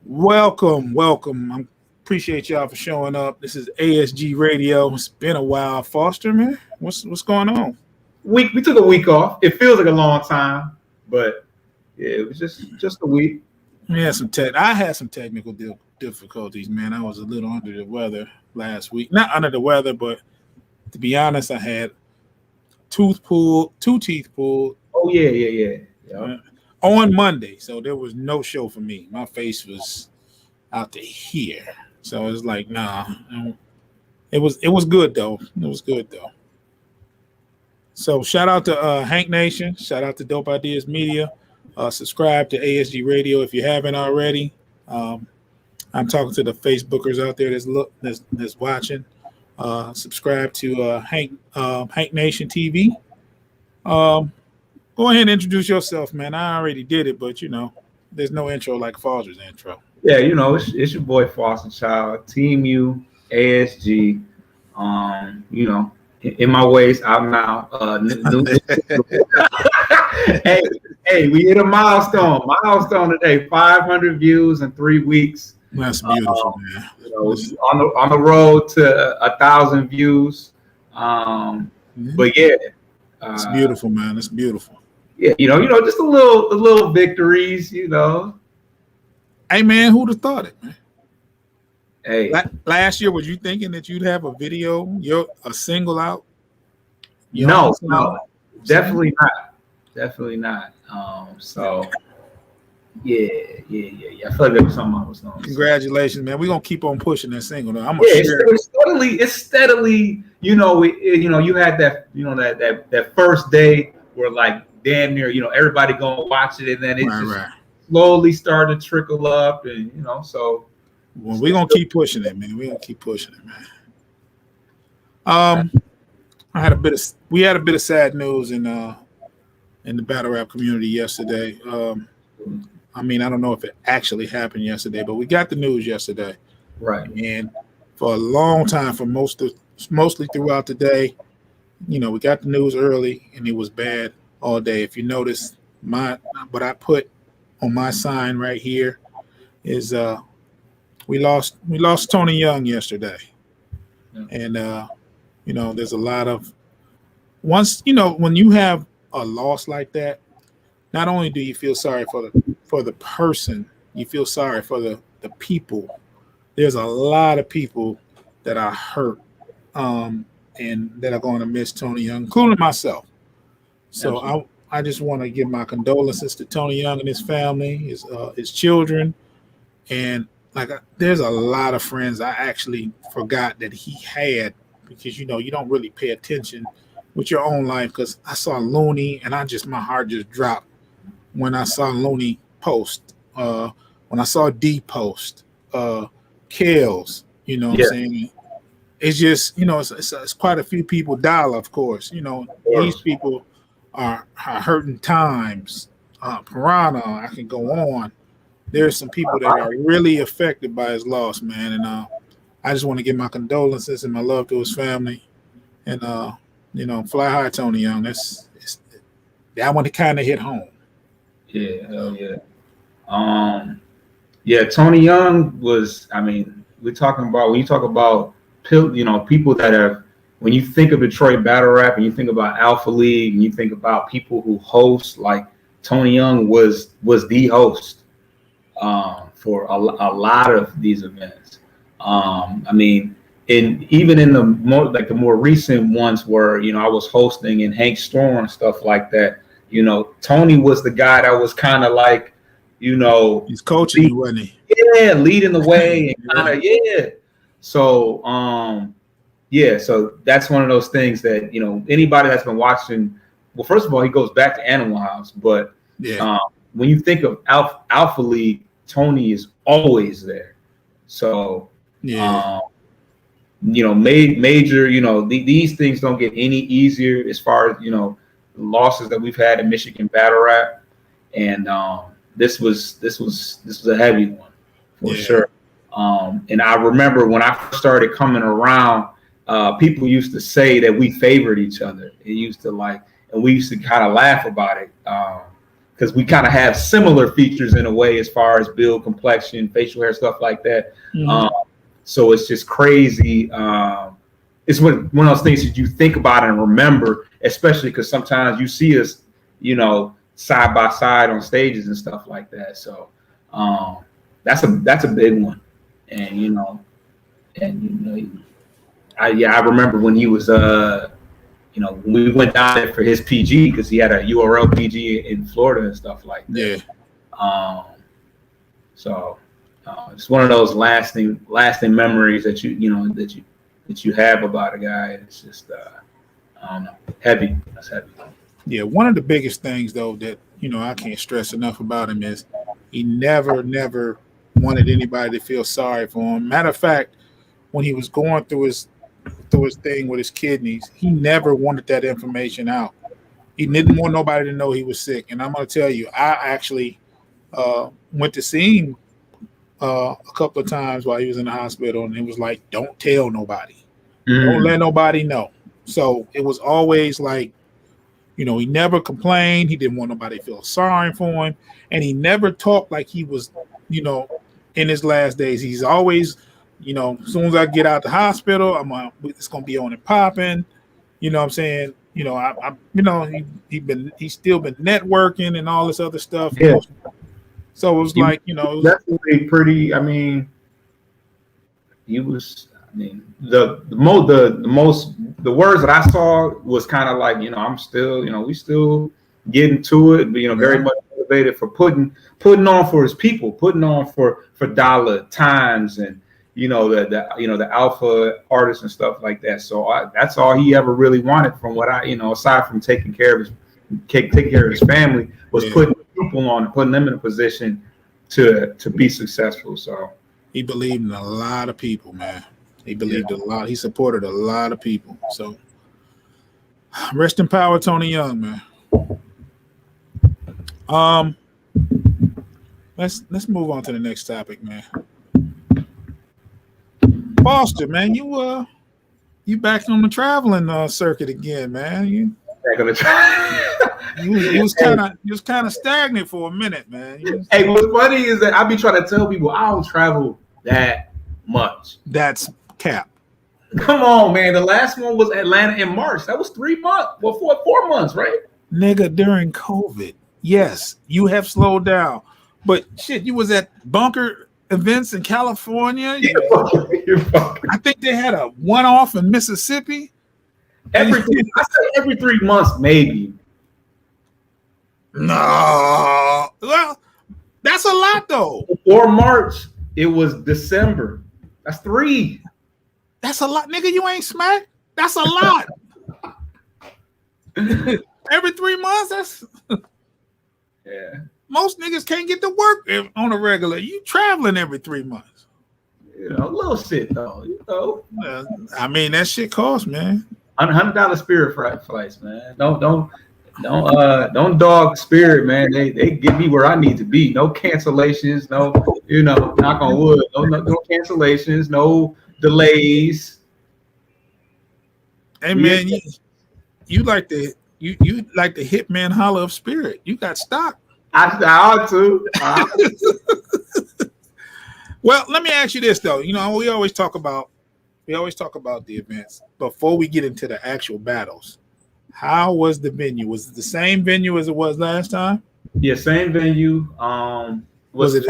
Welcome. I appreciate y'all for showing up. This is ASG Radio. It's been a while. Foster, man, what's going on? We took a week off. It feels like a long time, but yeah, it was just a week. I had some technical difficulties, man. I was a little under the weather last week. Not under the weather, but to be honest, I had two teeth pulled. Oh yeah. On Monday, so there was no show for me. My face was out to here, so it's like, nah. It was good though. So shout out to Hank Nation. Shout out to Dope Ideas Media. Subscribe to ASG Radio if you haven't already. I'm talking to the Facebookers out there that's watching. Subscribe to Hank Nation TV. Go ahead and introduce yourself, man. I already did it, but there's no intro like Foster's intro. Yeah, it's your boy Foster Child, Team U, ASG. In my ways, I'm now. Hey, we hit a milestone today. 500 views in 3 weeks. That's beautiful, man. On the road to 1,000 views. But yeah, it's beautiful, man. It's beautiful. Yeah, just the little victories, Hey, man, who'd have thought it, man? Hey, last year, was you thinking that you'd have a video, a single out? No, definitely not. So yeah. I feel like there was something I was doing. Congratulations, man. We're gonna keep on pushing that single. Though. It's steadily. You had that first day where like damn near, everybody gonna watch it, and then it slowly started to trickle up, and so. Well, we're gonna keep pushing it, man. We had a bit of sad news in the battle rap community yesterday. I don't know if it actually happened yesterday, but we got the news yesterday. Right. And for a long time, mostly throughout the day, we got the news early, and it was bad all day. If you notice, what I put on my sign right here is we lost Tony Young yesterday. Yeah. And there's a lot of when you have a loss like that, not only do you feel sorry for the person, you feel sorry for the people. There's a lot of people that are hurt and that are going to miss Tony Young, including myself. So I just want to give my condolences to Tony Young and his family, his children, and there's a lot of friends I actually forgot that he had, because you don't really pay attention with your own life. Because I saw Looney and my heart just dropped when I saw Looney post, when I saw D post, Kales, what I'm saying? It's just, it's quite a few people die, of course. These people are hurting times. Piranha, I can go on. There's some people that are really affected by his loss, man. And I just want to give my condolences and my love to his family. And, fly high, Tony Young. That one kind of hit home. Yeah, hell yeah. Tony Young was, when you talk about people that have, when you think of Detroit battle rap and you think about Alpha League and you think about people who host, like Tony Young was the host for a lot of these events. Even in the more recent ones where, I was hosting and Hank Storm and stuff like that, Tony was the guy that was kind of like, he's coaching, wasn't he? Yeah, leading the way and kind of, So, so that's one of those things that, anybody that's been watching, well, first of all, he goes back to Animal House, but when you think of Alpha League, Tony is always there. So, major, these things don't get any easier as far as, the losses that we've had in Michigan battle rap. And this was a heavy one for sure. And I remember when I first started coming around, people used to say that we favored each other. It used to and we used to kind of laugh about it. we kind of have similar features in a way as far as build, complexion, facial hair, stuff like that. So it's just crazy. It's one of those things that you think about and remember, especially because sometimes you see us, side by side on stages and stuff like that. So that's a big one. And I remember when he was when we went down there for his PG, because he had a URL PG in Florida and stuff like that. Yeah. So it's one of those lasting memories that you have about a guy. It's just I don't know, heavy. That's heavy. Yeah, one of the biggest things though that I can't stress enough about him is he never wanted anybody to feel sorry for him. Matter of fact, when he was going through his thing with his kidneys, he never wanted that information out. He didn't want nobody to know he was sick. And I'm going to tell you, I actually went to see him a couple of times while he was in the hospital, and it was like, don't tell nobody. Don't let nobody know. So it was always like, he never complained. He didn't want nobody to feel sorry for him. And he never talked like he was, in his last days. He's always, as soon as I get out the hospital, it's going to be on and popping. You know what I'm saying? He's still been networking and all this other stuff. Yeah. So it was definitely pretty. He was. The words that I saw was kind of like, I'm still, we still getting to it. But, very much motivated for putting on for his people, putting on for dollar times and the alpha artists and stuff like that. So that's all he ever really wanted from what aside from taking care of his family, was putting people on and putting them in a position to be successful. So he believed in a lot of people, man. He believed a lot. He supported a lot of people. So rest in power, Tony Young, man. Let's move on to the next topic, man. Foster, man, you back on the traveling circuit again, man. You was kind of stagnant for a minute, man. Hey, what's funny is that I be trying to tell people I don't travel that much. That's cap. Come on, man. The last one was Atlanta in March. That was 3 months. Well, 4 months, right? Nigga, during COVID. Yes, you have slowed down. But shit, you was at bunker events in California. I think they had a one-off in Mississippi. I said every 3 months, maybe. No. Well, that's a lot, though. Before March, it was December. That's 3. That's a lot, nigga. You ain't smacked. That's a lot. Every 3 months, that's yeah. Most niggas can't get to work on a regular. You traveling every 3 months. A little shit though. That shit costs, man. $100 Spirit flights, man. Don't dog Spirit, man. They get me where I need to be. No cancellations. No, knock on wood. No cancellations. No delays. Hey man, you like the Hitman holler of Spirit. You got stock. I ought to. Well, let me ask you this though. We always talk about the events before we get into the actual battles. How was the venue? Was it the same venue as it was last time? Yeah, same venue. Was it?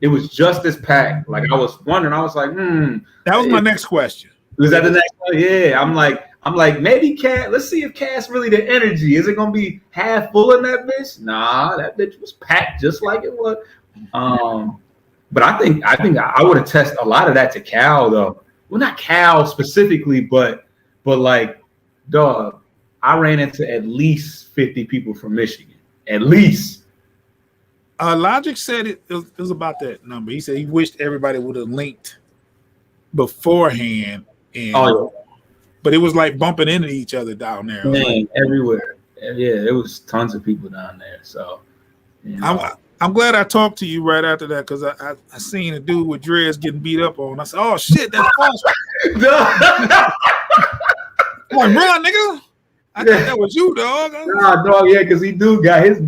It was just as packed. Like I was wondering. I was like, That was my next question. Was that the next one? Yeah. I'm like, maybe Cass. Let's see if Cass really the energy. Is it gonna be half full in that bitch? Nah, that bitch was packed just like it was. But I think I would attest a lot of that to Cal though. Well, not Cal specifically, but like, dog, I ran into at least 50 people from Michigan. At least. Logic said it was about that number. He said he wished everybody would have linked beforehand. But it was like bumping into each other down there. Man, everywhere. Yeah, there was tons of people down there. So I'm glad I talked to you right after that because I seen a dude with dreads getting beat up on. I said, "Oh shit, that's false." Like, run, nigga. I thought that was you, dog. Nah, dog, yeah, because he do got his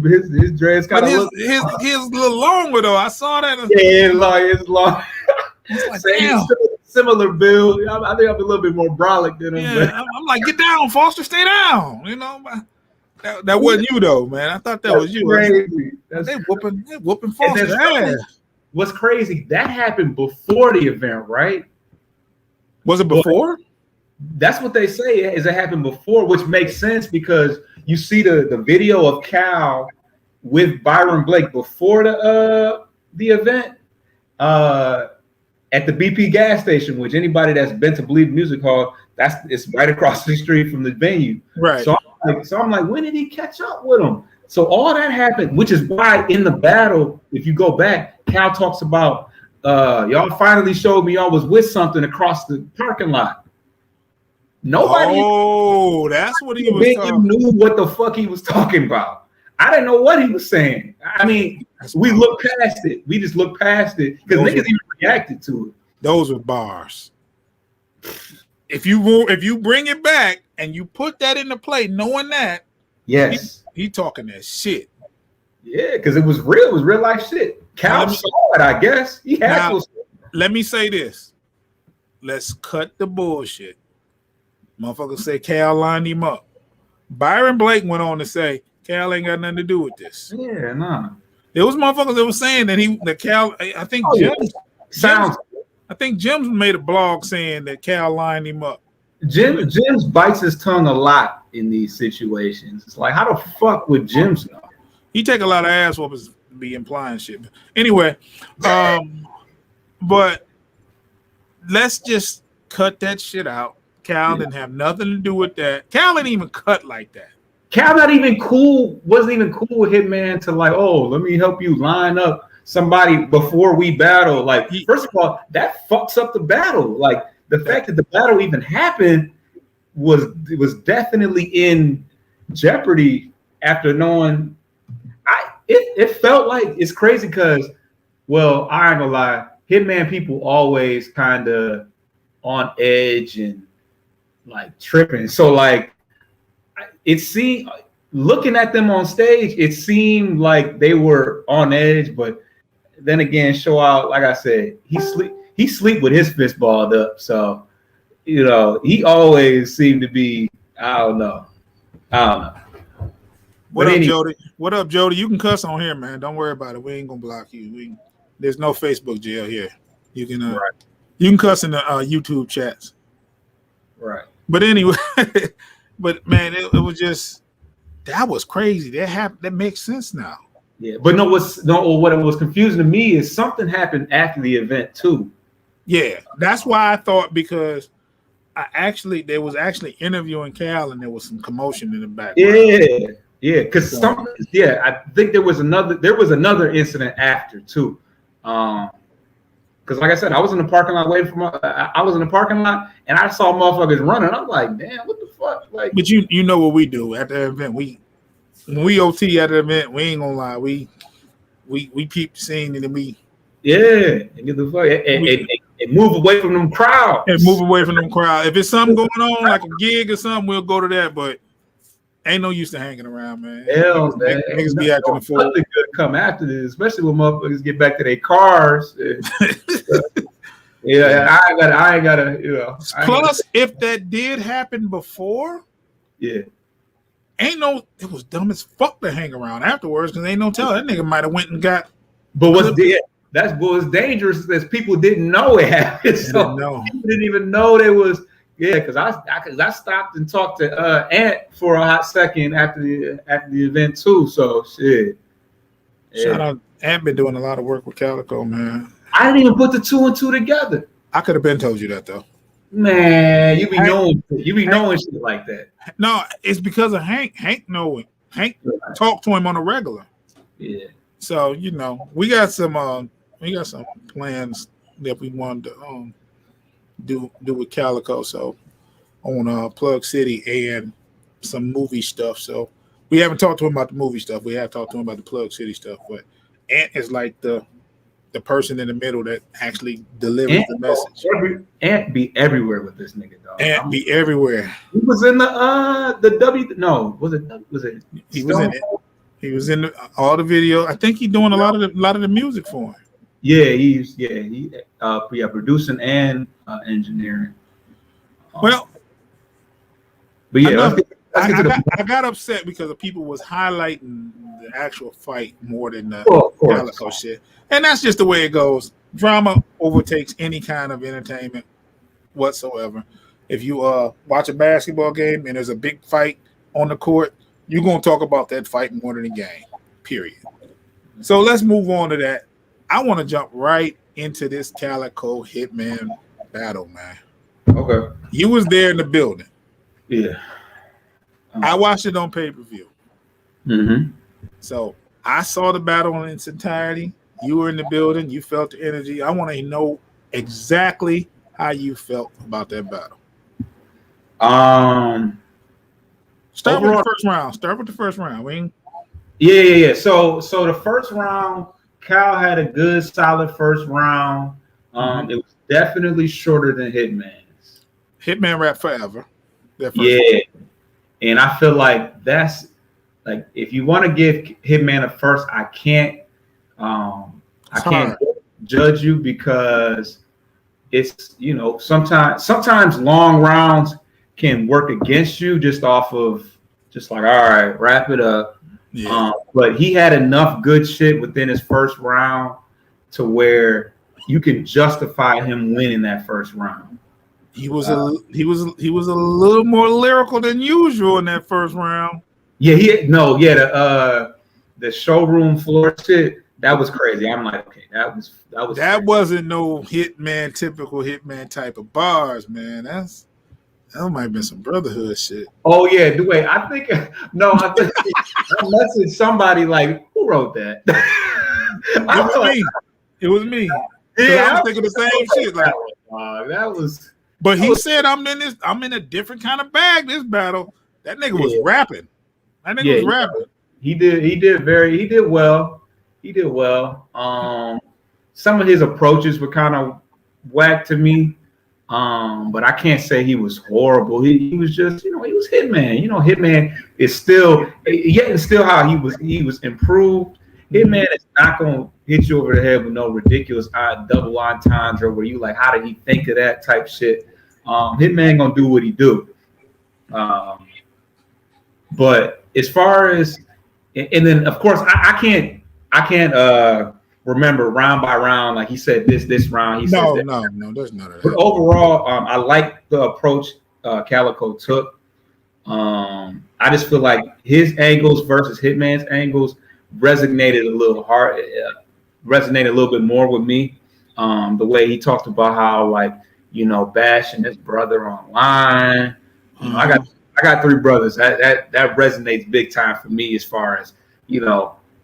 dreads kind of look. His a little longer though. I saw that. Yeah, it's long. It's like, Same, damn. similar build. I think I'm a little bit more brolic than him. Yeah, I'm like, get down, Foster, stay down. You know, that wasn't you though, man. I thought that was you. Crazy. They whooping Foster's ass. What's crazy? That happened before the event, right? Was it before? That's what they say is it happened before, which makes sense because you see the video of Cal with Byron Blake before the event at the BP gas station, which anybody that's been to Believe Music Hall, it's right across the street from the venue. Right. So I'm like, when did he catch up with him? So all that happened, which is why in the battle, if you go back, Cal talks about y'all finally showed me y'all was with something across the parking lot. Nobody. Oh, that's what he was talking. Knew what the fuck he was talking about. I didn't know what he was saying. I mean, we looked past it. We just looked past it because niggas even reacted to it. Those were bars. If you bring it back and you put that into play, knowing that, yes, he talking that shit. Yeah, because it was real. It was real life shit. Cal saw it, I guess. He had to. Let me say this. Let's cut the bullshit. Motherfuckers say Cal lined him up. Byron Blake went on to say Cal ain't got nothing to do with this. Yeah, nah. There was motherfuckers that was saying that Cal. I think Jim's made a blog saying that Cal lined him up. Jim's bites his tongue a lot in these situations. It's like, how the fuck would Jim's know? He take a lot of ass whoopers to be implying shit. Anyway, but let's just cut that shit out. Cal didn't have nothing to do with that. Cal didn't even cut like that. Cal not even cool, wasn't even cool with Hitman to like, oh, let me help you line up somebody before we battle. Like, first of all, that fucks up the battle. Like, the fact that the battle even happened was definitely in jeopardy after knowing. It felt like it's crazy because, well, I ain't gonna lie, Hitman people always kind of on edge and like tripping. So like, it seemed, looking at them on stage, it seemed like they were on edge, but then again, show out, like I said, he sleep with his fist balled up. So, you know, he always seemed to be, I don't know. What up, Jody? What up, Jody? You can cuss on here, man. Don't worry about it. We ain't gonna block you. There's no Facebook jail here. You can you can cuss in the YouTube chats. Right. But anyway, but man, it was just, that was crazy. That makes sense now. Yeah, but what was confusing to me is something happened after the event too. Yeah, that's why I thought, because they was actually interviewing Cal and there was some commotion in the background. Yeah, because I think there was another incident after too. Because like I said, I was in the parking lot waiting for I was in the parking lot and I saw motherfuckers running. I'm like, damn, what the fuck? Like, but you know what we do at the event? When we OT at the event, we ain't gonna lie, we peep the scene and then we and get the fuck and move away from them crowds. If it's something going on like a gig or something, we'll go to that. But ain't no use to hanging around, man. Hell, man. Niggas be acting a fool. Nothing good come after this, especially when motherfuckers get back to their cars. I ain't gotta, you know. Plus, if that did happen before, it was dumb as fuck to hang around afterwards because ain't no telling. That nigga might have went and got. But that's what was dangerous is people didn't know it happened. So people didn't even know there was. Yeah, because I stopped and talked to Ant for a hot second after the event too. So shit. Shout out, Ant been doing a lot of work with Calico, man. I didn't even put the two and two together. I could have been told you that though. Man, you be knowing shit like that. No, it's because of Hank. Hank knowing. Hank talked to him on a regular. Yeah. So you know, we got some plans that we wanted to do with Calico. So on Plug City and some movie stuff. So we haven't talked to him about the movie stuff. We have talked to him about the Plug City stuff. But Ant is like the the person in the middle that actually delivers the message. Ant be everywhere with this nigga, dog. Ant be everywhere. He was in the W. No, was it? He was in it. He was in all the video. I think he's doing a lot of the music for him. Yeah, he producing and engineering. Well, but yeah, I got upset because the people was highlighting the actual fight more than the Calico shit, and that's just the way it goes. Drama overtakes any kind of entertainment whatsoever. If you watch a basketball game and there's a big fight on the court, you're gonna talk about that fight more than the game. Period. So let's move on to that. I want to jump right into this Calico Hitman battle, man. Okay. You was there in the building. Yeah. I watched it on pay-per-view. Mm-hmm. So I saw the battle in its entirety. You were in the building. You felt the energy. I want to know exactly how you felt about that battle. Start with the first round. Wing. Yeah. So the first round, Cal had a good, solid first round. It was definitely shorter than Hitman's. Hitman rap forever. Yeah, and I feel like that's like if you want to give Hitman a first, I can't judge you because it's sometimes long rounds can work against you just off of just like, all right, wrap it up. Yeah. But he had enough good shit within his first round to where you can justify him winning that first round. He was a little more lyrical than usual in that first round. Yeah, the showroom floor shit, that was crazy. I'm like, okay, that wasn't no typical Hitman type of bars, man. That might have been some brotherhood shit. Oh yeah, wait, I think I messaged somebody like, who wrote that? It was me. Yeah, I was thinking the same shit. Like, that was. But he said, "I'm in a different kind of bag." This battle, that nigga was rapping. That nigga was rapping. He did well. Some of his approaches were kind of whack to me. But I can't say he was horrible. He was just, he was Hitman. Hitman is still how he was improved. Hitman is not gonna hit you over the head with no ridiculous double entendre where you like, how did he think of that type shit? Hitman gonna do what he do. But as far as, and then of course I can't remember round by round, like he said this round. He said no, there's none of that. But overall, I like the approach Calico took. I just feel like his angles versus Hitman's angles resonated a little bit more with me. The way he talked about how bashing his brother online. I got three brothers. That resonates big time for me as far as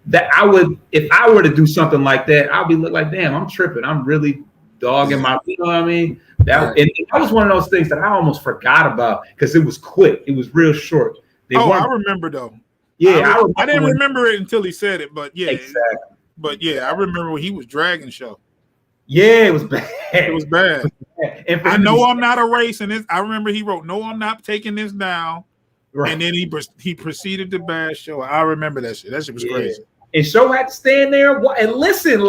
that I would, if I were to do something like that, I'd be like, damn, I'm tripping. I'm really dogging my, you know what I mean? That was one of those things that I almost forgot about because it was quick. It was real short. I remember though. Yeah, I didn't remember it until he said it, but yeah. Exactly. But yeah, I remember when he was dragging show. Yeah, it was bad. It was bad. And I know I'm not erasing this. I remember he wrote, "No, I'm not taking this down." Right. And then he proceeded to bash show. I remember that shit. That shit was crazy. And show had to stand there and listen.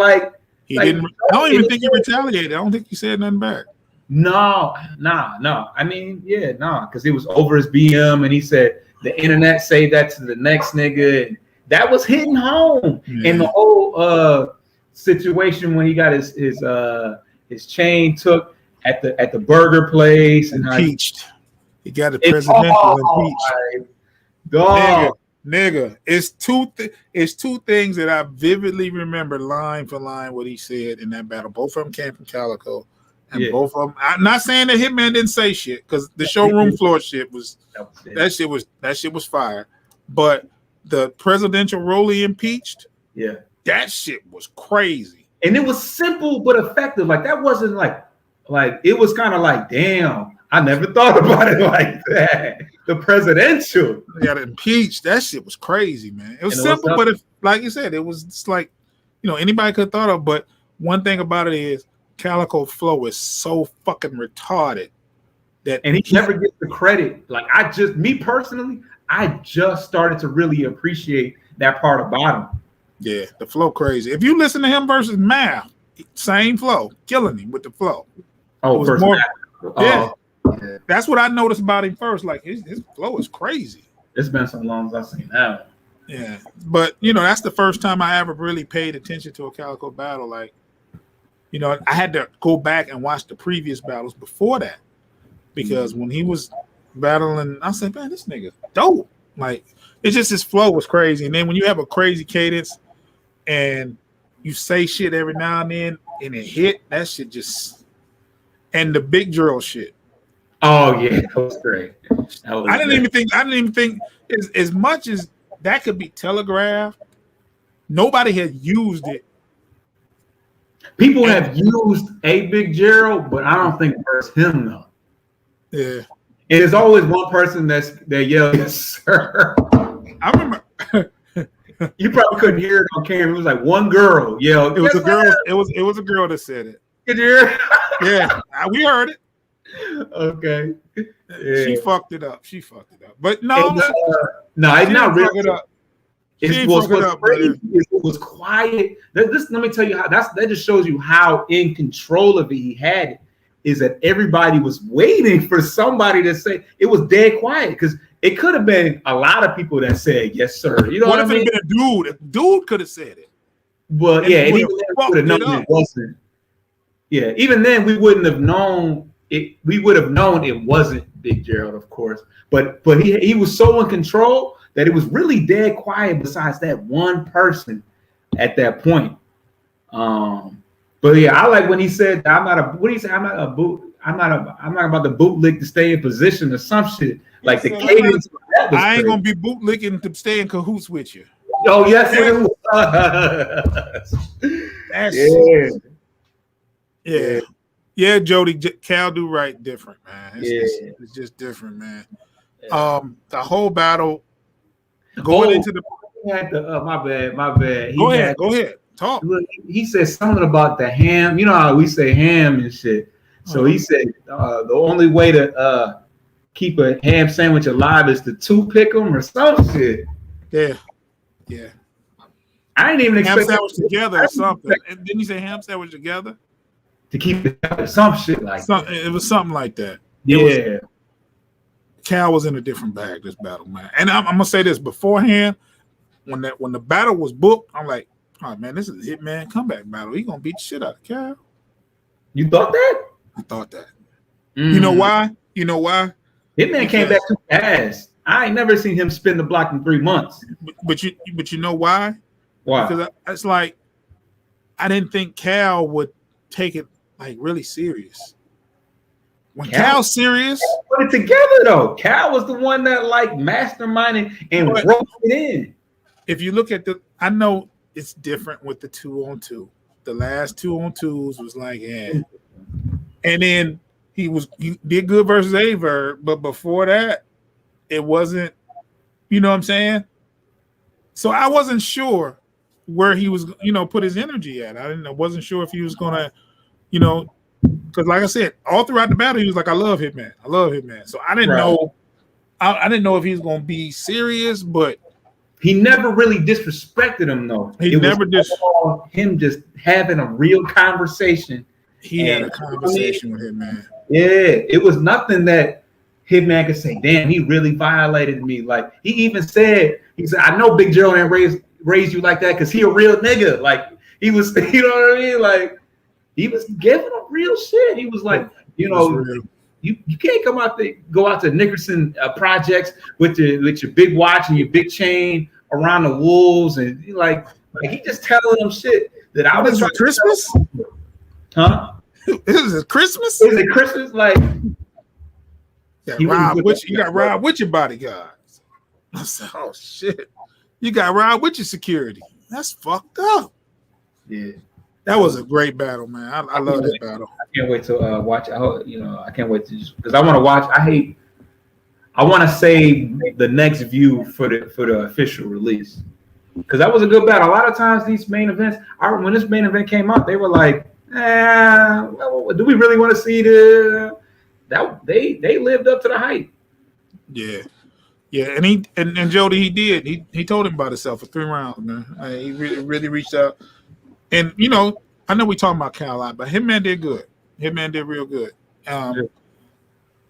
He didn't. I don't even think he retaliated. I don't think he said nothing back. No. I mean, because it was over his BM, and he said the internet saved that to the next nigga, and that was hitting home. Yeah. And the whole situation when he got his chain took at the burger place and impeached. He got the presidential impeached. Dog. Nigga, it's two things that I vividly remember line for line what he said in that battle. Both of them came from Calico, and both of them. I'm not saying that Hitman didn't say shit because the showroom floor shit was that shit was fire, but the presidential rollie impeached, that shit was crazy, and it was simple but effective. Like that wasn't like it was kind of like, damn, I never thought about it like that. The presidential. They got impeached. That shit was crazy, man. It was simple, but like you said, it was just like, anybody could have thought of. But one thing about it is Calico flow is so fucking retarded that, and he never gets the credit. Like me personally, I just started to really appreciate that part about him. Yeah, the flow crazy. If you listen to him versus Math, same flow, killing him with the flow. Oh, versus more, Math. Yeah, that's what I noticed about him first. Like his flow is crazy. It's been so long since I've seen that. Yeah, but that's the first time I ever really paid attention to a Calico battle. Like, I had to go back and watch the previous battles before that because when he was battling, I said, man, this nigga dope. Like, it's just his flow was crazy. And then when you have a crazy cadence and you say shit every now and then and it hit, that shit just, and the big drill shit. Oh yeah, that was great. I didn't even think as much as that could be telegraphed, nobody had used it. People have used a Big Gerald, but I don't think versus him though. Yeah. And there's always one person that yells, "Yes, sir." I remember you probably couldn't hear it on camera. It was like one girl yelled. It was yes, a girl. Sir. It was a girl that said it. Did you hear? Yeah, we heard it. Okay. Yeah. She fucked it up. But no, no, it's not really. It up. It was quiet. Let me tell you how that just shows you how in control of it he had it. Is that everybody was waiting for somebody to say it was dead quiet because it could have been a lot of people that said yes, sir. You know what I mean? If it had been a dude? If dude could have said it. Well, yeah, and even then we would have known it wasn't. Yeah, even then we wouldn't have known it. We would have known it wasn't Big Gerald, of course. But he was so in control that it was really dead quiet besides that one person at that point. But yeah, I like when he said, "I'm not a." What do you say? I'm not about to bootlick to stay in position or some shit. Like the cadence. I ain't gonna be bootlicking to stay in cahoots with you. Oh yes, it was. Yeah, Jody. Cal do right different, man. It's just different, man. Yeah. The whole battle going into the. My bad. Go ahead. Talk. Look, he said something about the ham. You know how we say ham and shit. So he said the only way to keep a ham sandwich alive is to toothpick them or some shit. Yeah. I didn't even expect ham sandwich together or something. And didn't you say ham sandwich together? To keep it together, some shit like that. It was something like that. Yeah. Cal was in a different bag this battle, man. And I'm gonna say this beforehand, when the battle was booked, I'm like, oh man, this is a Hitman comeback battle. He gonna beat the shit out of Cal. You thought that? I thought that. You know why? Hitman came back too fast. I ain't never seen him spin the block in 3 months. But you know why? Why? Because it's like I didn't think Cal would take it like really serious. When Cal's serious, put it together though. Cal was the one that like masterminded and wrote it in. If you look at I know it's different with the 2-on-2. The last 2-on-2s was like, yeah. And then he did good versus Aver, but before that, it wasn't, you know what I'm saying? So I wasn't sure where he was, put his energy at. I wasn't sure if he was gonna, because like I said, all throughout the battle, he was like, I love Hitman. So I didn't know. I didn't know if he was gonna be serious, but he never really disrespected him though. He never did. Him just having a real conversation. He had a conversation with Hitman. Yeah, it was nothing that Hitman could say, damn, he really violated me. Like he even said, I know Big Gerald ain't raised you like that because he a real nigga. Like he was, you know what I mean? Like he was giving him real shit. He was like, you can't go out to Nickerson projects with your big watch and your big chain around the wolves and like he just telling them shit that I was trying Christmas? Huh? Is it Christmas? Is it Christmas? Like you got robbed with your bodyguards. I said, oh shit. You got robbed with your security. That's fucked up. Yeah. That was a great battle, man. I love that battle. I can't wait to watch. I can't wait to because I want to watch. I want to save the next view for the official release. because that was a good battle. A lot of times these main events, when this main event came out, they were like, do we really want to see this? That they lived up to the hype. Yeah. Yeah, and he and Jody, he did. He told him about himself for 3 rounds, man. He really reached out. And I know we talking about Cal a lot, but Hitman did good. Hitman did real good.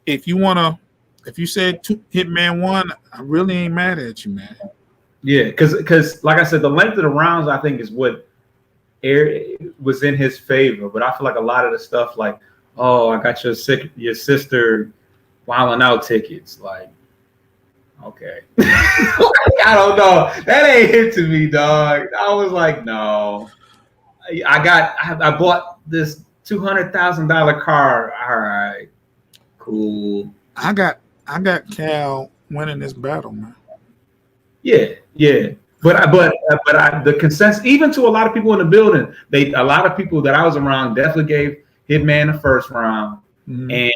If you said Hitman won, I really ain't mad at you, man. Yeah, because like I said, the length of the rounds I think is what was in his favor. But I feel like a lot of the stuff, like, oh, I got your sister wilding out tickets, like. Okay. I don't know. That ain't hit to me, dog. I was like, no. I bought this $200,000 car. All right. Cool. I got Cal winning this battle, man. Yeah. But the consensus, even to a lot of people in the building, a lot of people that I was around definitely gave Hitman the first round. Mm-hmm. And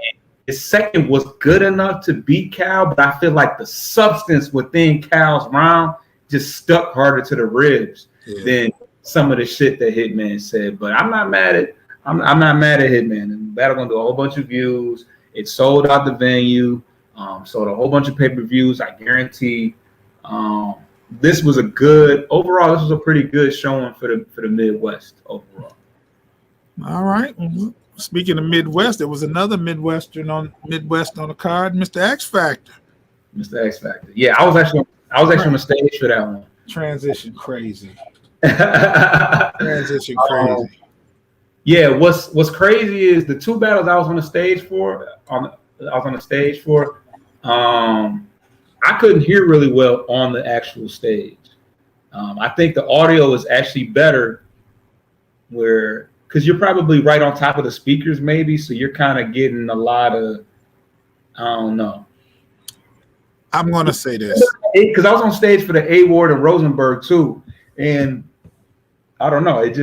his second was good enough to beat Cal, but I feel like the substance within Cal's round just stuck harder to the ribs than some of the shit that Hitman said. But I'm not mad at Hitman. The battle gonna do a whole bunch of views. It sold out the venue, sold a whole bunch of pay-per-views. I guarantee. This was a pretty good showing for the Midwest overall. All right. Mm-hmm. Speaking of Midwest, there was another Midwest on the card, Mr. X Factor. Mr. X Factor. Yeah, I was actually on the stage for that one. Transition crazy. Transition crazy. Yeah, what's crazy is the 2 battles I was on the stage for. I couldn't hear really well on the actual stage. I think the audio is actually better because you're probably right on top of the speakers, maybe, so you're kind of getting a lot of, I don't know. I'm gonna say this because I was on stage for the A Ward and Rosenberg too, and I don't know. It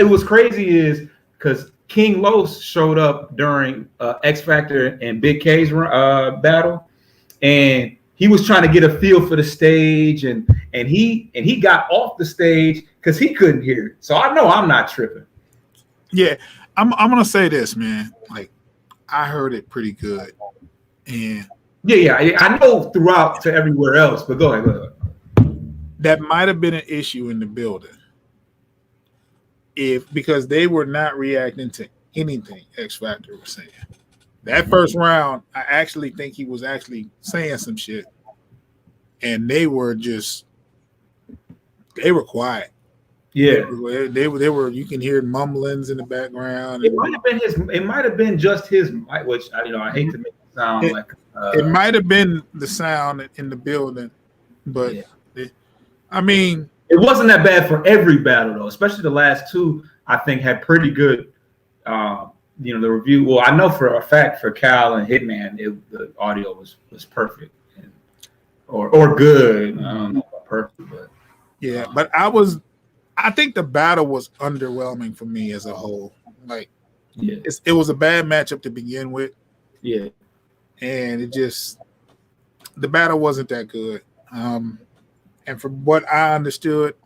was crazy is because King Los showed up during X Factor and Big K's battle, and he was trying to get a feel for the stage, and he got off the stage because he couldn't hear it. So I know I'm not tripping. Yeah, I'm gonna say this, man. Like, I heard it pretty good, and yeah, I know throughout to everywhere else. But go ahead. That might have been an issue in the building, because they were not reacting to anything X Factor was saying. That first round, I actually think he was actually saying some shit, and they were quiet. Yeah, they were. You can hear mumblings in the background. It might have been just his mic, which I hate to make it sound like. It might have been the sound in the building, but it wasn't that bad for every battle though. Especially the last 2, I think had pretty good. The review. Well, I know for a fact for Cal and Hitman, the audio was perfect, or good. I don't know about perfect, but yeah. But I think the battle was underwhelming for me as a whole. Like, it was a bad matchup to begin with. Yeah, and the battle wasn't that good. And from what I understood,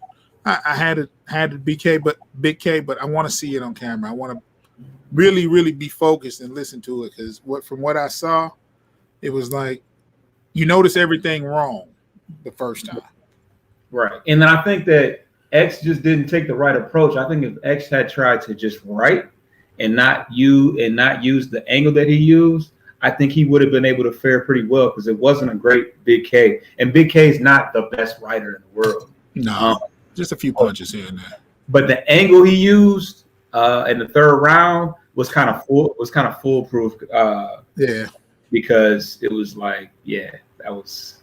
I had it Big K, but I want to see it on camera. I want to really, really be focused and listen to it, because from what I saw, it was like you notice everything wrong the first time. Right. And then I think that X just didn't take the right approach. I think if X had tried to just write and not use the angle that he used, I think he would have been able to fare pretty well, because it wasn't a great Big K. And Big K is not the best writer in the world. No, just a few punches here and there. But the angle he used in the 3rd round was kind of foolproof. Because it was like, that was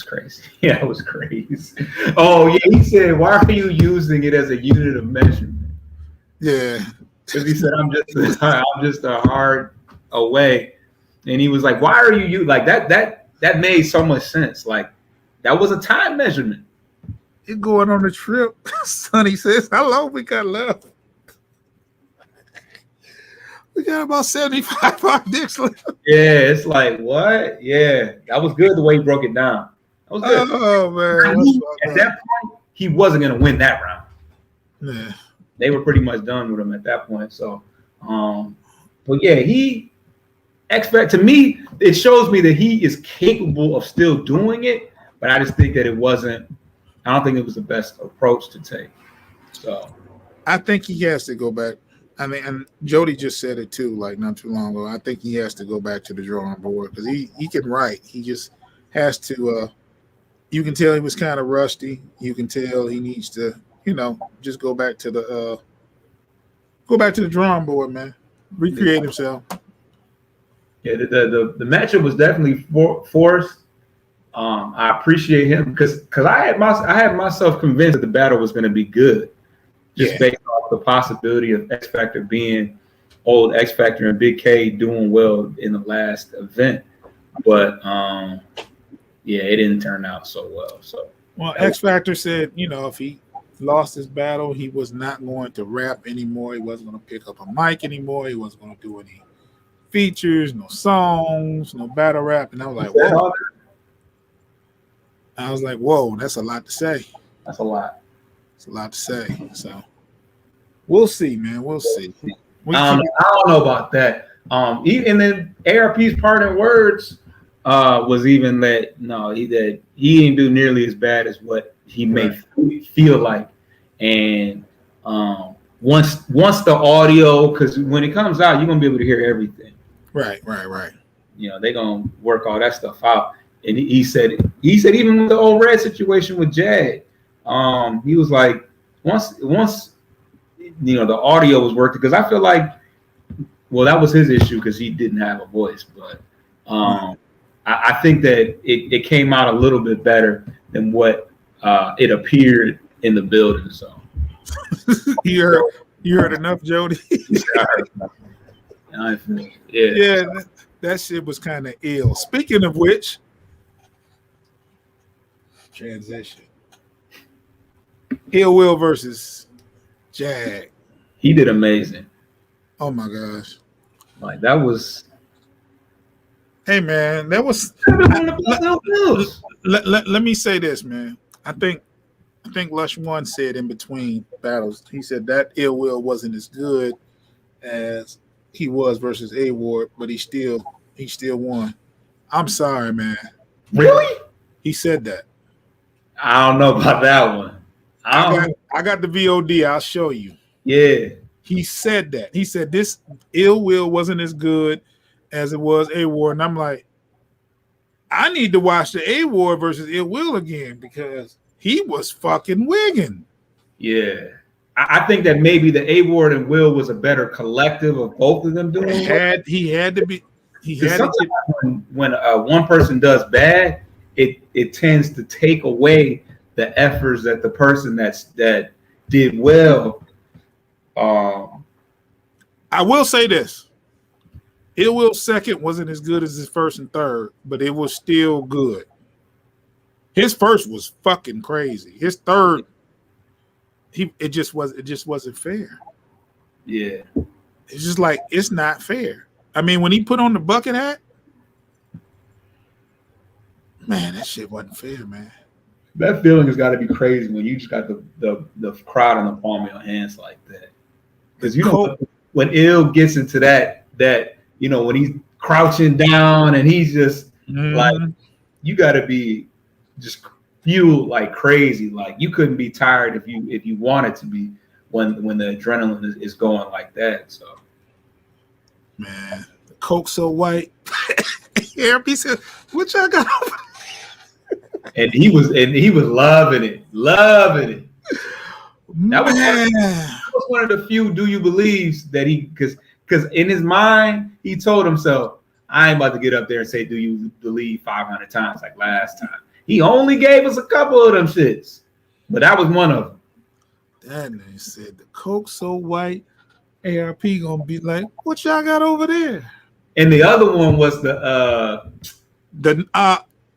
crazy. Yeah, it was crazy. Oh yeah, he said, "Why are you using it as a unit of measurement?" Yeah, because he said, "I'm just a hard away," and he was like, "Why are you like that?" That made so much sense. Like, that was a time measurement. You're going on a trip. Sonny says, "Hello, we got love." We got about 75 dicks left. Yeah, it's like, what? Yeah, that was good the way he broke it down. That was good. Oh man, I knew at that point he wasn't gonna win that round. Yeah. They were pretty much done with him at that point. So, but yeah, to me, it shows me that he is capable of still doing it. But I just think that I don't think it was the best approach to take. So, I think he has to go back. I mean, and Jody just said it too, like not too long ago. I think he has to go back to the drawing board because he can write. He just has to. You can tell he was kind of rusty. You can tell he needs to, just go back to the drawing board, man. Recreate himself. Yeah, the matchup was definitely forced. I appreciate him because I had myself convinced that the battle was going to be good, just based off the possibility of X Factor being old X Factor and Big K doing well in the last event, but yeah, it didn't turn out so well. So, X Factor said, if he lost his battle, he was not going to rap anymore. He wasn't going to pick up a mic anymore. He wasn't going to do any features, no songs, no battle rap. And I was like, whoa. That's a lot to say. That's a lot. It's a lot to say. So we'll see, man. We'll see. I don't know about that. Even then, ARP's parting words was even that he didn't do nearly as bad as what he may feel like. And once the audio, because when it comes out, you're gonna be able to hear everything. Right. They're gonna work all that stuff out. And he said even with the old Red situation with Jag, he was like once the audio was working, because I feel like that was his issue because he didn't have a voice, but I think that it came out a little bit better than what it appeared in the building. So you heard enough, Jody? Yeah, that shit was kind of ill. Speaking of which, transition. Ill Will versus Jag. He did amazing. Oh my gosh. Like that was. Hey man, that was. Let me say this, man. I think Lush One said in between battles, he said that Ill Will wasn't as good as he was versus A Ward, but he still won. I'm sorry, man. Really? He said that. I don't know about that one. I got the VOD. I'll show you. Yeah. He said that. He said this Ill Will wasn't as good as it was A Ward, and I'm like, I need to watch the A Ward versus Ill Will again because he was fucking wigging. Yeah. I think that maybe the A Ward and Will was a better collective of both of them doing it. He had to be. When one person does bad, it tends to take away the efforts that the person that did well. I will say this. Ill Will's second wasn't as good as his first and third, but it was still good. His first was fucking crazy. His third, it just wasn't fair. Yeah. It's just like it's not fair. I mean, when he put on the bucket hat, man, that shit wasn't fair, man. That feeling has got to be crazy when you just got the crowd in the palm of your hands like that. Because when Ill gets into that when he's crouching down and he's just like, you got to be just fueled like crazy. Like you couldn't be tired if you wanted to be when the adrenaline is going like that. So, man, the Coke so white. RB said, "What y'all got over?" And he was loving it. That was one of the few "Do you believes" that he because in his mind he told himself, "I ain't about to get up there and say 'Do you believe' 500 times like last time." He only gave us a couple of them shits, but that was one of them. That nigga said the Coke so white, ARP gonna be like, "What y'all got over there?" And the other one was the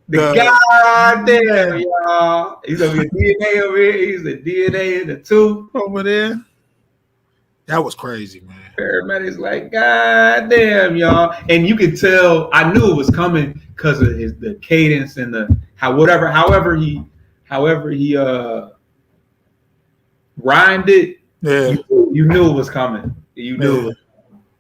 goddamn y'all. He's gonna be DNA over here. He's the DNA in the tooth over there. That was crazy, man. Paramedics like, God damn, y'all. And you could tell I knew it was coming because of the cadence and the however he rhymed it, Yeah, you knew it was coming. You knew it yeah. was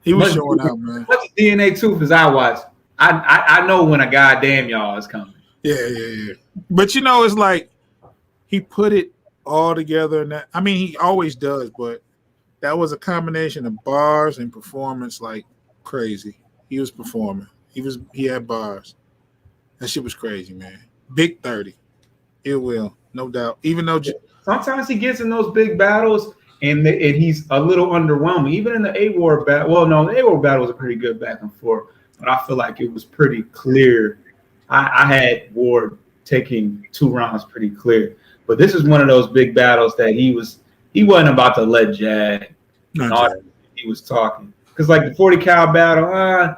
He was much, showing out, man. much DNA Tooth as I watch. I know when a goddamn y'all is coming. Yeah. But it's like he put it all together, and that, I mean, he always does, but that was a combination of bars and performance like crazy. He was performing. He had bars. That shit was crazy, man. Big 30. It will, no doubt. Even though Sometimes he gets in those big battles and he's a little underwhelming. Even in the A-War battle, well, no, the A-War battle was a pretty good back and forth, but I feel like it was pretty clear. I had Ward taking 2 rounds pretty clear, but this is one of those big battles that he wasn't about to let jag. He was talking because like the 40 cal battle, I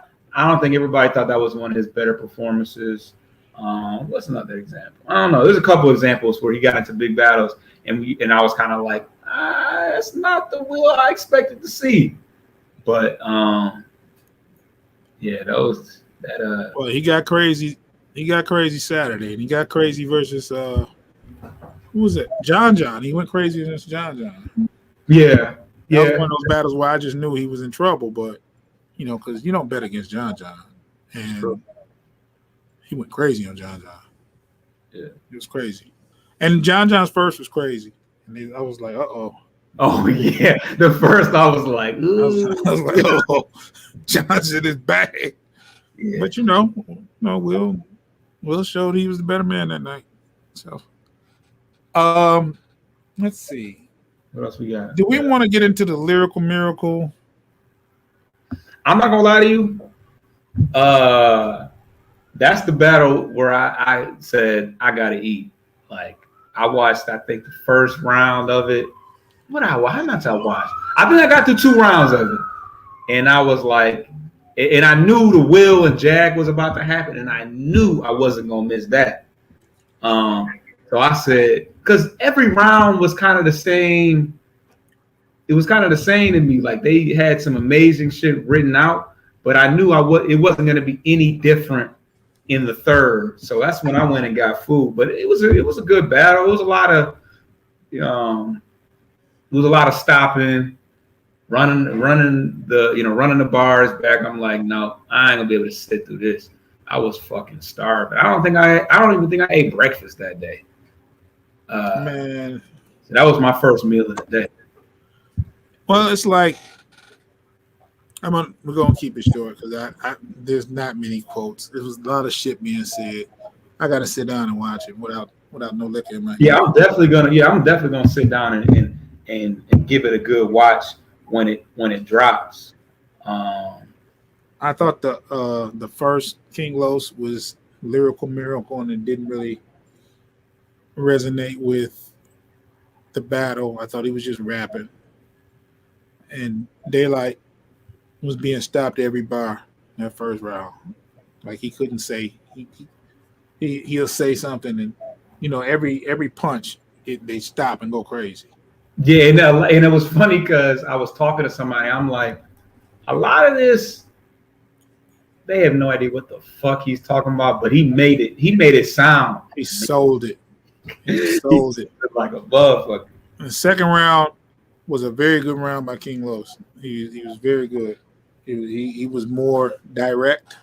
don't think everybody thought that was one of his better performances. What's another example? I don't know. There's a couple examples where he got into big battles, and I was kind of like, that's not the Will I expected to see. But yeah, well, he got crazy. He got crazy Saturday, and he got crazy versus who was it? John. He went crazy against John. Yeah. That was one of those battles where I just knew he was in trouble, but because you don't bet against John, and he went crazy on John. Yeah, it was crazy, and John's first was crazy, and I was like, oh yeah, the first I was like, I was like, oh, John's in his bag, yeah. But Will showed he was the better man that night. So, let's see. What else we got? Do we want to get into the lyrical miracle? I'm not gonna lie to you. That's the battle where I said I gotta eat. Like I watched, I think the first round of it. How much I watched? I think I got through 2 rounds of it, and I was like, and I knew the Will and Jag was about to happen, and I knew I wasn't gonna miss that. So I said, because every round was kind of the same. It was kind of the same to me. Like they had some amazing shit written out, but I knew it wasn't going to be any different in the third. So that's when I went and got food. But it was a good battle. It was a lot of stopping, running the bars back. I'm like, no, I ain't gonna be able to sit through this. I was fucking starving. I don't even think I ate breakfast that day. Man, so that was my first meal of the day. Well, it's like we're gonna keep it short because there's not many quotes. There was a lot of shit being said. I gotta sit down and watch it without no liquor in my head. I'm definitely gonna sit down and give it a good watch when it drops. I thought the first King Los was lyrical miracle and it didn't really resonate with the battle. I thought he was just rapping, and Daylight was being stopped every bar in that first round. Like he couldn't say he'll say something, and every punch they stop and go crazy. Yeah, and it was funny because I was talking to somebody. I'm like, a lot of this, they have no idea what the fuck he's talking about, but he made it sound. He sold it. He sold it like a motherfucker. The second round was a very good round by King Los. He was very good. He was more direct.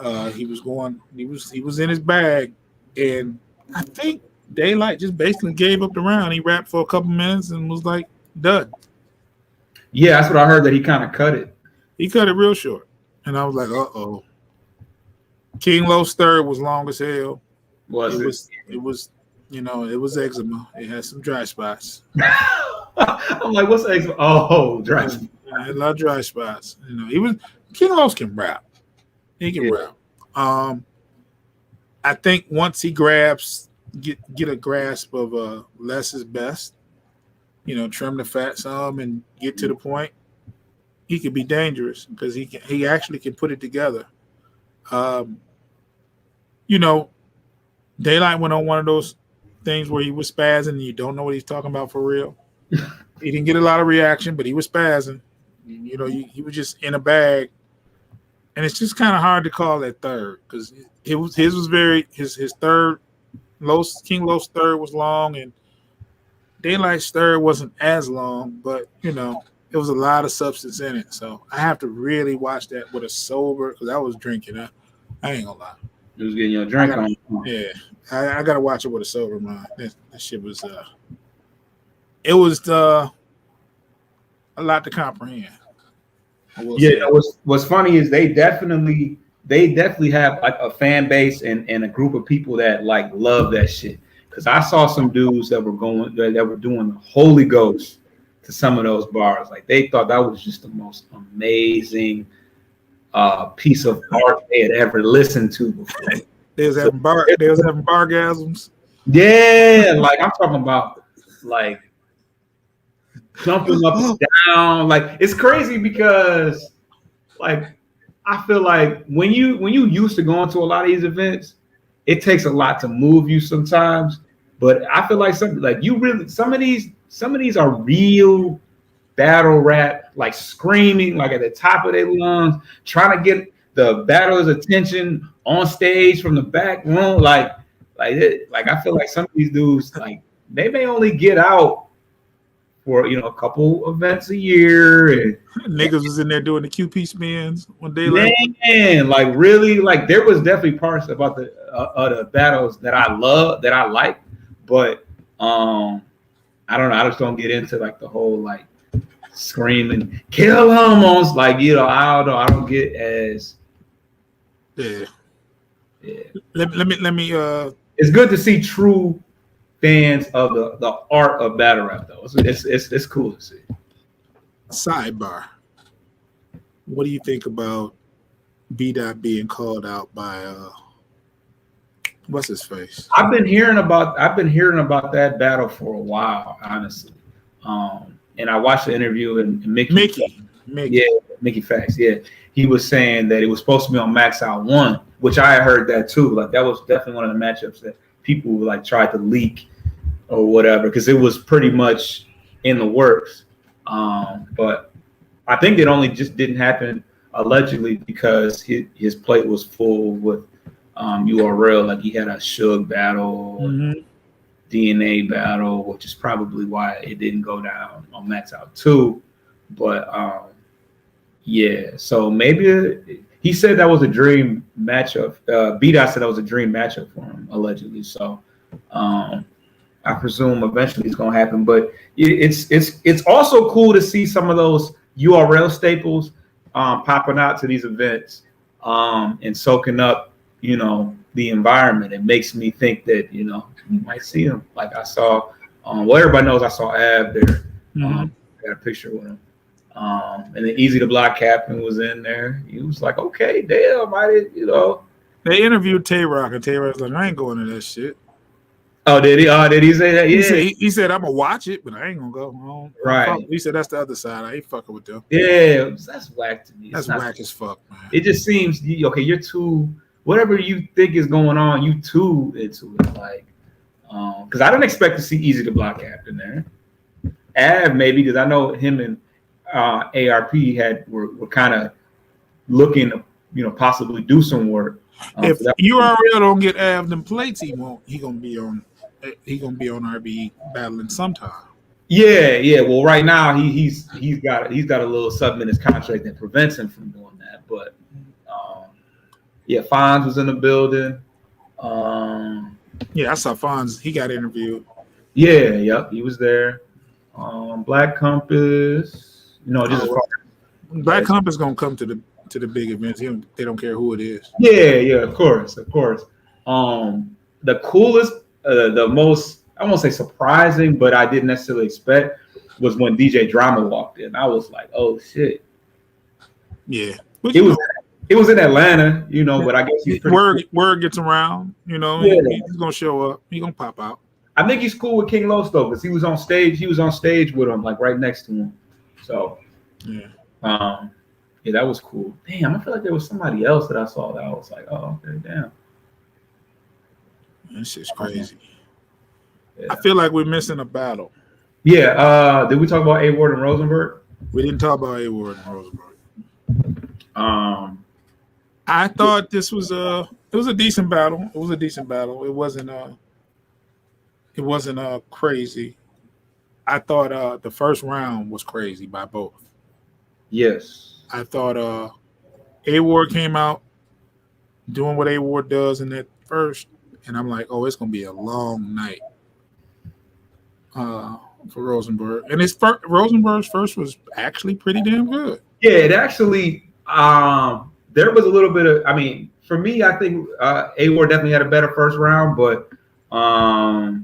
He was in his bag, and I think Daylight just basically gave up the round. He rapped for a couple minutes and was like done. Yeah, that's what I heard, that he kind of cut it. He cut it real short, and I was like, uh-oh. King Los third was long as hell. It was eczema. It had some dry spots. I'm like, what's eczema? Oh, dry spots. A lot of dry spots. King Los can rap. He can rap. I think once he get a grasp of less is best, trim the fat some and get to the point, he could be dangerous because he actually can put it together. Daylight went on one of those things where he was spazzing and you don't know what he's talking about for real. He didn't get a lot of reaction, but he was spazzing. You know, he was just in a bag, and it's just kind of hard to call that third because his was very his third. King Lo's third was long, and Daylight's third wasn't as long, but you know, it was a lot of substance in it. So I have to really watch that with a sober because I was drinking. I ain't gonna lie. You was getting your drink on. Yeah, I gotta watch it with a sober mind. That shit was it was a lot to comprehend. Yeah, what's funny is they definitely have like a fan base and a group of people that like love that shit. Because I saw some dudes that were doing the Holy Ghost to some of those bars. Like they thought that was just the most amazing piece of art they had ever listened to before. They was having bargasms. Yeah, like I'm talking about like jumping up and down. Like it's crazy because like I feel like when you used to going to a lot of these events, it takes a lot to move you sometimes. But I feel like some of these are real battle rap, like screaming like at the top of their lungs, trying to get the battlers' attention on stage from the back room. Like I feel like some of these dudes, like they may only get out for a couple events a year, and niggas was in there doing the QP spins one day. Man, like really, like there was definitely parts about the battles that I love, that I like, but I don't know. I just don't get into like the whole like screaming kill them on like I don't know. I don't get as yeah. Let me. It's good to see true fans of the art of battle rap though. It's cool to see. Sidebar. What do you think about B-Dot being called out by what's his face? I've been hearing about that battle for a while, honestly. And I watched the interview and Mickey. Yeah, Mickey Facts. Yeah. He was saying that it was supposed to be on Max Out 1, which I heard that too. Like that was definitely one of the matchups that people like tried to leak or whatever, because it was pretty much in the works. But I think it only just didn't happen allegedly because his plate was full with URL. Like he had a Suge battle, DNA battle, which is probably why it didn't go down on Max Out 2. But yeah, so maybe he said that was a dream matchup. B-Dot said that was a dream matchup for him, allegedly. So I presume eventually it's gonna happen. But it's also cool to see some of those URL staples popping out to these events and soaking up, the environment. It makes me think that you might see him. Like I saw, well, everybody knows I saw Av there. I got a picture with him. And then Easy the Block Captain was in there. He was like, okay, damn, I did, They interviewed Tay-Rock, and Tay-Rock's like, I ain't going to that shit. Oh, did he? Did he say that? Yeah. He said, I'm going to watch it, but I ain't going to go. Right. He said, that's the other side. I ain't fucking with them. Yeah, that's whack to me. That's whack as fuck, man. It just seems, okay, you're too, whatever you think is going on, you too into it. Like, because I didn't expect to see Easy the Block Captain there. Av, maybe, because I know him and ARP were kind of looking to possibly do some work. If URL don't get Av them plates, he gonna be on RBE battling sometime. Yeah. Well, right now he's got a little something in his contract that prevents him from doing that. But yeah, Fonz was in the building. Yeah, I saw Fonz. He got interviewed. Yeah, yep, he was there. Black Compass. Black Compass gonna come to the big events. They don't care who it is. Yeah, of course. The coolest, the most, I won't say surprising, but I didn't necessarily expect was when DJ Drama walked in. I was like, oh shit. Yeah, it was in Atlanta, but I guess word gets around. Yeah. He's gonna show up. He's gonna pop out. I think he's cool with King Los though, because he was on stage. He was on stage with him, like right next to him. So yeah, that was cool. Damn, I feel like there was somebody else that I saw that I was like, oh, okay, damn. This is crazy. Yeah. I feel like we're missing a battle. Yeah. Did we talk about A Ward and Rosenberg? We didn't talk about A Ward and Rosenberg. Um, I thought this was a decent battle. It was a decent battle. It wasn't crazy. I thought the first round was crazy by both. yes. I thought A Ward came out doing what A Ward does in that first, and I'm like, oh, it's gonna be a long night for Rosenberg. And Rosenberg's first was actually pretty damn good. Yeah, it actually. There was a little bit of. I mean, for me, I think A Ward definitely had a better first round, but I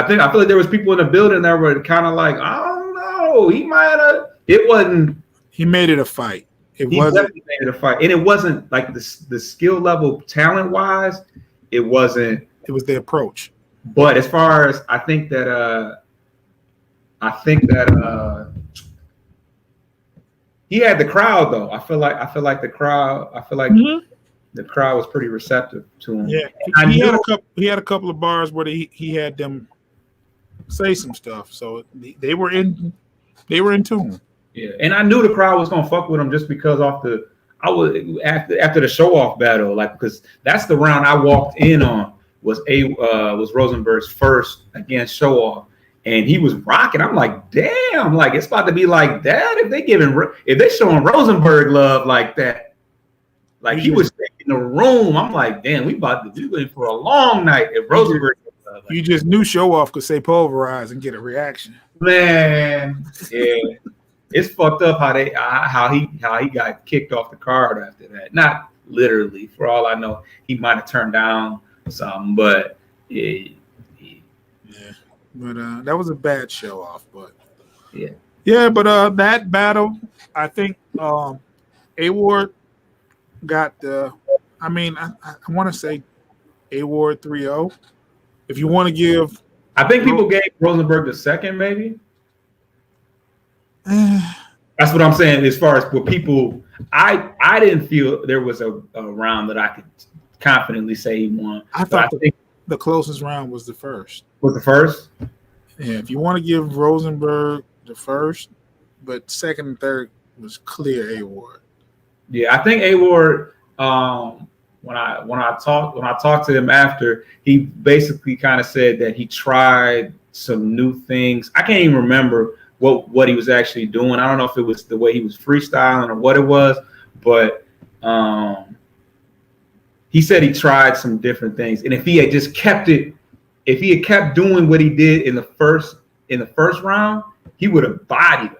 feel like there was people in the building that were kind of like, I don't know, he might have. It wasn't. He made it a fight. He definitely made it a fight, and it wasn't like the skill level, talent wise. It wasn't. It was the approach. But as far as I think that he had the crowd though. I feel like the crowd. The crowd was pretty receptive to him. Yeah, he had a couple of bars where he had them say some stuff, so they were in tune. Yeah, and I knew the crowd was gonna fuck with him just because after the show off battle, like because that's the round I walked in on was Rosenberg's first against show off, and he was rocking. I'm like, damn, like it's about to be like that if they showing Rosenberg love like that. Like he was in the room. I'm like, damn, we about to do it for a long night. If Rosenberg, you just knew show off could say pulverize and get a reaction. Man, yeah. It's fucked up how he got kicked off the card after that. Not literally, for all I know, he might have turned down something, but yeah. But that was a bad show off. But yeah. But that battle, I think A Ward got the. I mean, I want to say A Ward 3-0. If you want to give, I think people gave Rosenberg the second, maybe. That's what I'm saying. As far as what people, I didn't feel there was a round that I could confidently say he won. I thought the closest round was the first. Was the first? Yeah. If you want to give Rosenberg the first, but second and third was clear A Ward. Yeah, I think A Ward. When I talked to him after, he basically kind of said that he tried some new things. I can't even remember what he was actually doing. I don't know if it was the way he was freestyling or what it was, but he said he tried some different things. And if he had just kept doing what he did in the first round, he would have bodied him.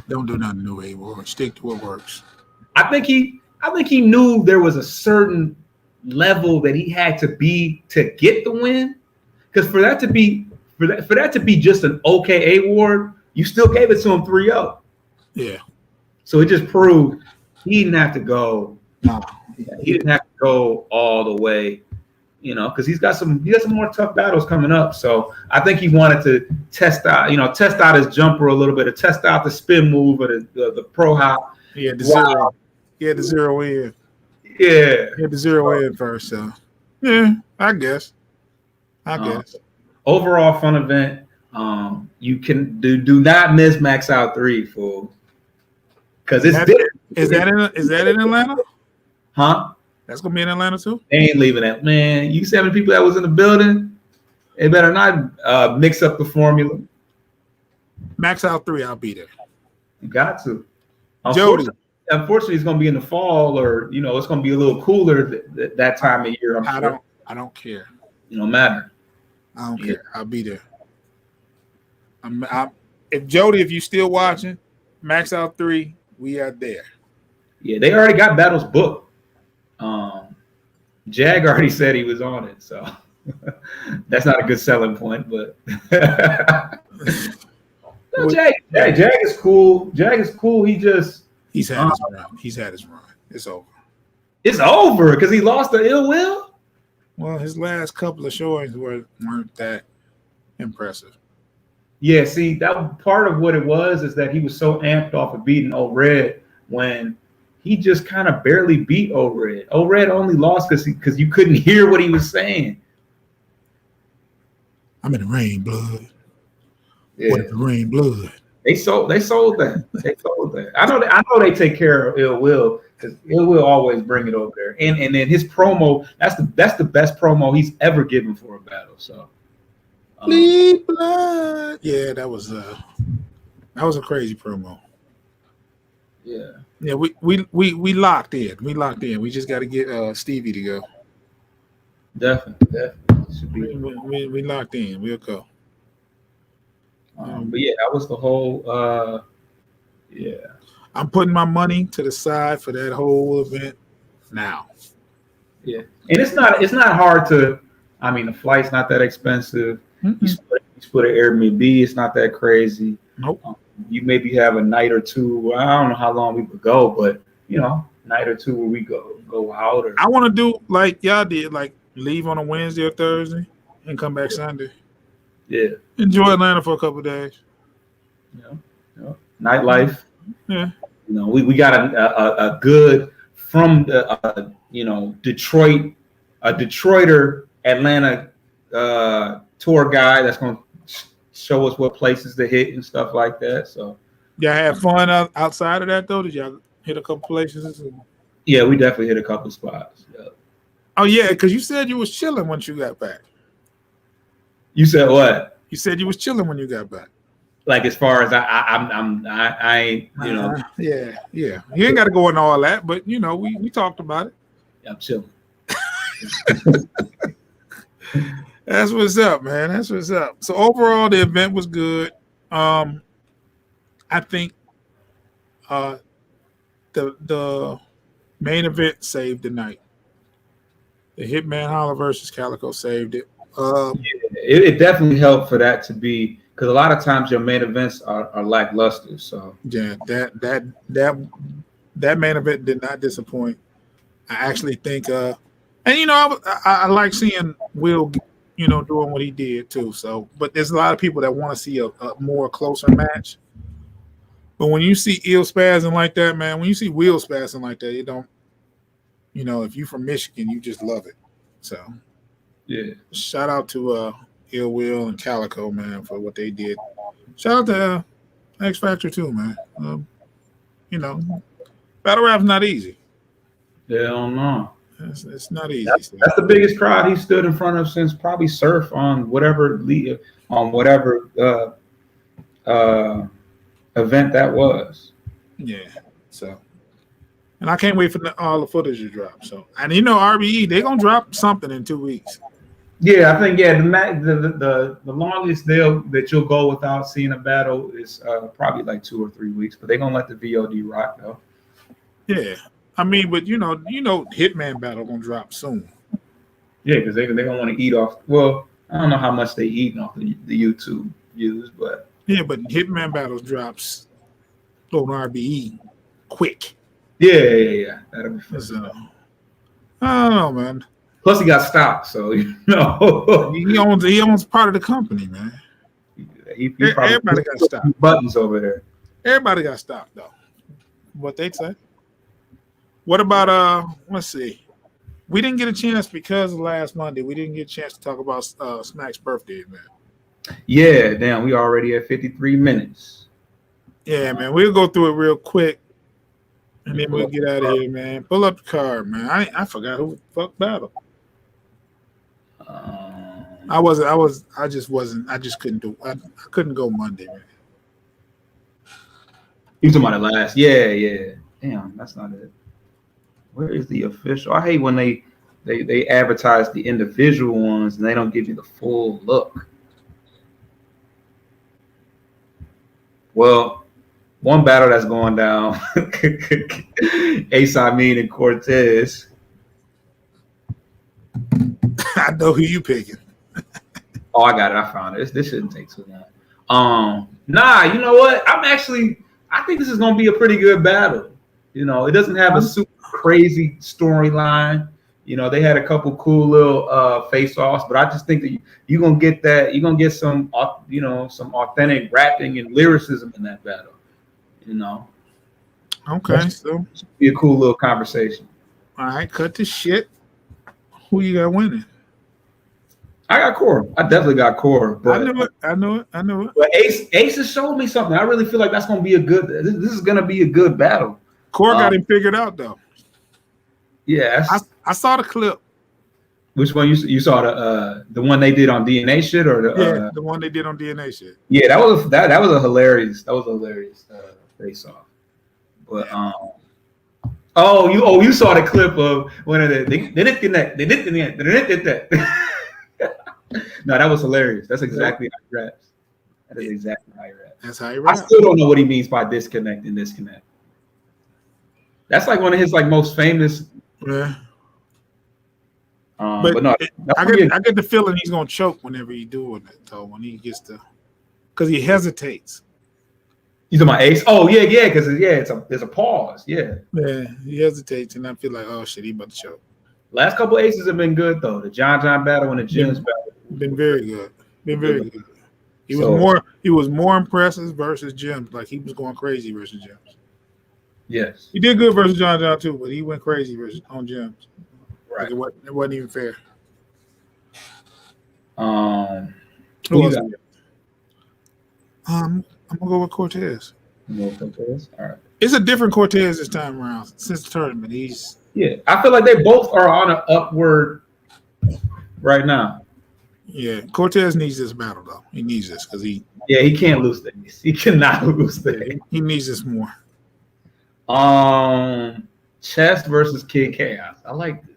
Don't do nothing new, A Ward. Stick to what works. I think he knew there was a certain level that he had to be to get the win. Because for that to be just an okay A Ward, you still gave it to him 3-0. Yeah. So it just proved he didn't have to go. No. He didn't have to go all the way, because he got some more tough battles coming up. So I think he wanted to test out his jumper a little bit, to test out the spin move or the pro hop. Yeah, the zero. He had the zero in. Yeah. He had the zero in first, so yeah, I guess. Overall fun event. You can do not miss Max Out 3, fool. Because it's different. Is that in Atlanta? Huh? That's gonna be in Atlanta too? They ain't leaving that. Man, you 7 people that was in the building, they better not mix up the formula. Max Out 3, I'll be there. You got to. Jody. Unfortunately, it's going to be in the fall, or it's going to be a little cooler that time of year. I don't care. It don't matter. I don't care. I'll be there. If you still watching, Max Out 3, we are there. Yeah, they already got battles booked. Jag already said he was on it, so that's not a good selling point. But no, Jag is cool. Jag is cool. He's had his run. He's had his run. It's over. It's over because he lost to Ill Will? Well, his last couple of showings weren't that impressive. Yeah, see, that part of what it was is that he was so amped off of beating O-Red when he just kind of barely beat O-Red. O-Red only lost because you couldn't hear what he was saying. I'm in the rain, blood. Yeah. What if it rain blood? They sold that. They sold that. I know they take care of Ill Will because Ill Will always bring it over there. And then his promo, that's the best promo he's ever given for a battle. So Bleed blood. Yeah, that was a crazy promo. yeah. Yeah, we locked in. We locked in. We just got to get Stevie to go. Definitely. Should be. We locked in. We'll go. But yeah, that was the whole. Yeah. I'm putting my money to the side for that whole event now. Yeah, and it's not hard to. I mean, the flight's not that expensive. Mm-mm. You split an Airbnb. It's not that crazy. Nope. You maybe have a night or two. Well, I don't know how long we would go, but night or two where we go out. Or I want to do like y'all did, like leave on a Wednesday or Thursday and come back Sunday. Yeah. Enjoy Atlanta for a couple of days. Nightlife. Yeah. We got a good from the Detroit, a Detroiter Atlanta tour guide that's going to show us what places to hit and stuff like that. So y'all had fun outside of that though? Did y'all hit a couple places? Yeah, we definitely hit a couple spots. Yeah. Oh yeah, because you said you was chilling once you got back. You said what? You said you was chilling when you got back. Like as far as I ain't, Yeah. You ain't got to go into all that, but we talked about it. I'm chilling. That's what's up, man. That's what's up. So overall, the event was good. I think the main event saved the night. The Hitman Holler versus Calico saved it. It definitely helped for that to be, because a lot of times your main events are lackluster. So yeah, that main event did not disappoint. I actually think, and I like seeing Will, doing what he did too. So, but there's a lot of people that want to see a more closer match. But when you see Ill spazzing like that, man, when you see Will spazzing like that, you don't, if you're from Michigan, you just love it. So, yeah, shout out to Ill Will and Calico, man, for what they did. Shout out to X Factor too, man. Battle rap's not easy. Hell no. It's not easy. That's the biggest crowd he stood in front of since probably Surf on whatever event that was. Yeah. So, and I can't wait for all the footage to drop. So, and RBE, they're gonna drop something in 2 weeks. Yeah, I think the longest that you'll go without seeing a battle is probably like 2 or 3 weeks, but they're gonna let the VOD rock though. Yeah, I mean, but Hitman battle gonna drop soon. Yeah, because they're gonna want to eat off. Well, I don't know how much they eating off the YouTube views, but yeah, but Hitman battles drops on RBE quick. Yeah. That'll be fun. So, I don't know, man. Plus, he got stock, so he owns part of the company, man. He Everybody got stock. Buttons over there. Everybody got stock though. What they say. What about let's see. We didn't get a chance because of last Monday. We didn't get a chance to talk about Smack's birthday event. Yeah, damn, we already at 53 minutes. Yeah, man. We'll go through it real quick. And then we'll get out of here, man. Pull up the card, man. I forgot who the fuck battled. I couldn't go Monday, man. You talking about the last? Yeah. Damn, that's not it. Where is the official? I hate when they advertise the individual ones and they don't give you the full look. Well, one battle that's going down, Ace Amin and Cortez. I know who you picking. Oh, I got it. I found it. This shouldn't take too long. Nah, you know what? I think this is gonna be a pretty good battle. It doesn't have a super crazy storyline. They had a couple cool little face-offs, but I just think that you're gonna get that. You're gonna get some, some authentic rapping and lyricism in that battle. Okay, so be a cool little conversation. All right, cut the shit. Who you got winning? I got core. I definitely got core. But I knew it. But Ace has showed me something. I really feel like that's gonna be a good. This is gonna be a good battle. Core got him figured out though. Yeah, I saw the clip. Which one you saw the one they did on DNA shit or the one they did on DNA shit. Yeah, that was a hilarious face off. But you saw the clip of one of they didn't connect. No, that was hilarious. That's exactly how he raps. That is exactly how he raps. That's how he raps. I still don't know what he means by disconnect and disconnect. That's like one of his like most famous. Yeah. But no, I get the feeling he's gonna choke whenever he's doing it. Though when he gets to, because he hesitates. You talking about Ace? Oh yeah, because there's a pause. Yeah, he hesitates, and I feel like, oh shit, he about to choke. Last couple Aces have been good though. The John battle and the Gems battle been very good. Very good. He was more impressive versus Gems. Like he was going crazy versus Gems. Yes, he did good versus John too, but he went crazy on Gems. Right, like it wasn't even fair. Who you got? I'm gonna go with Cortez. Cortez. All right. It's a different Cortez this time around since the tournament. I feel like they both are on an upward right now. Yeah, Cortez needs this battle though. He needs this because he can't lose this. He cannot lose this. He needs this more. Chess versus Kid Chaos. I like this.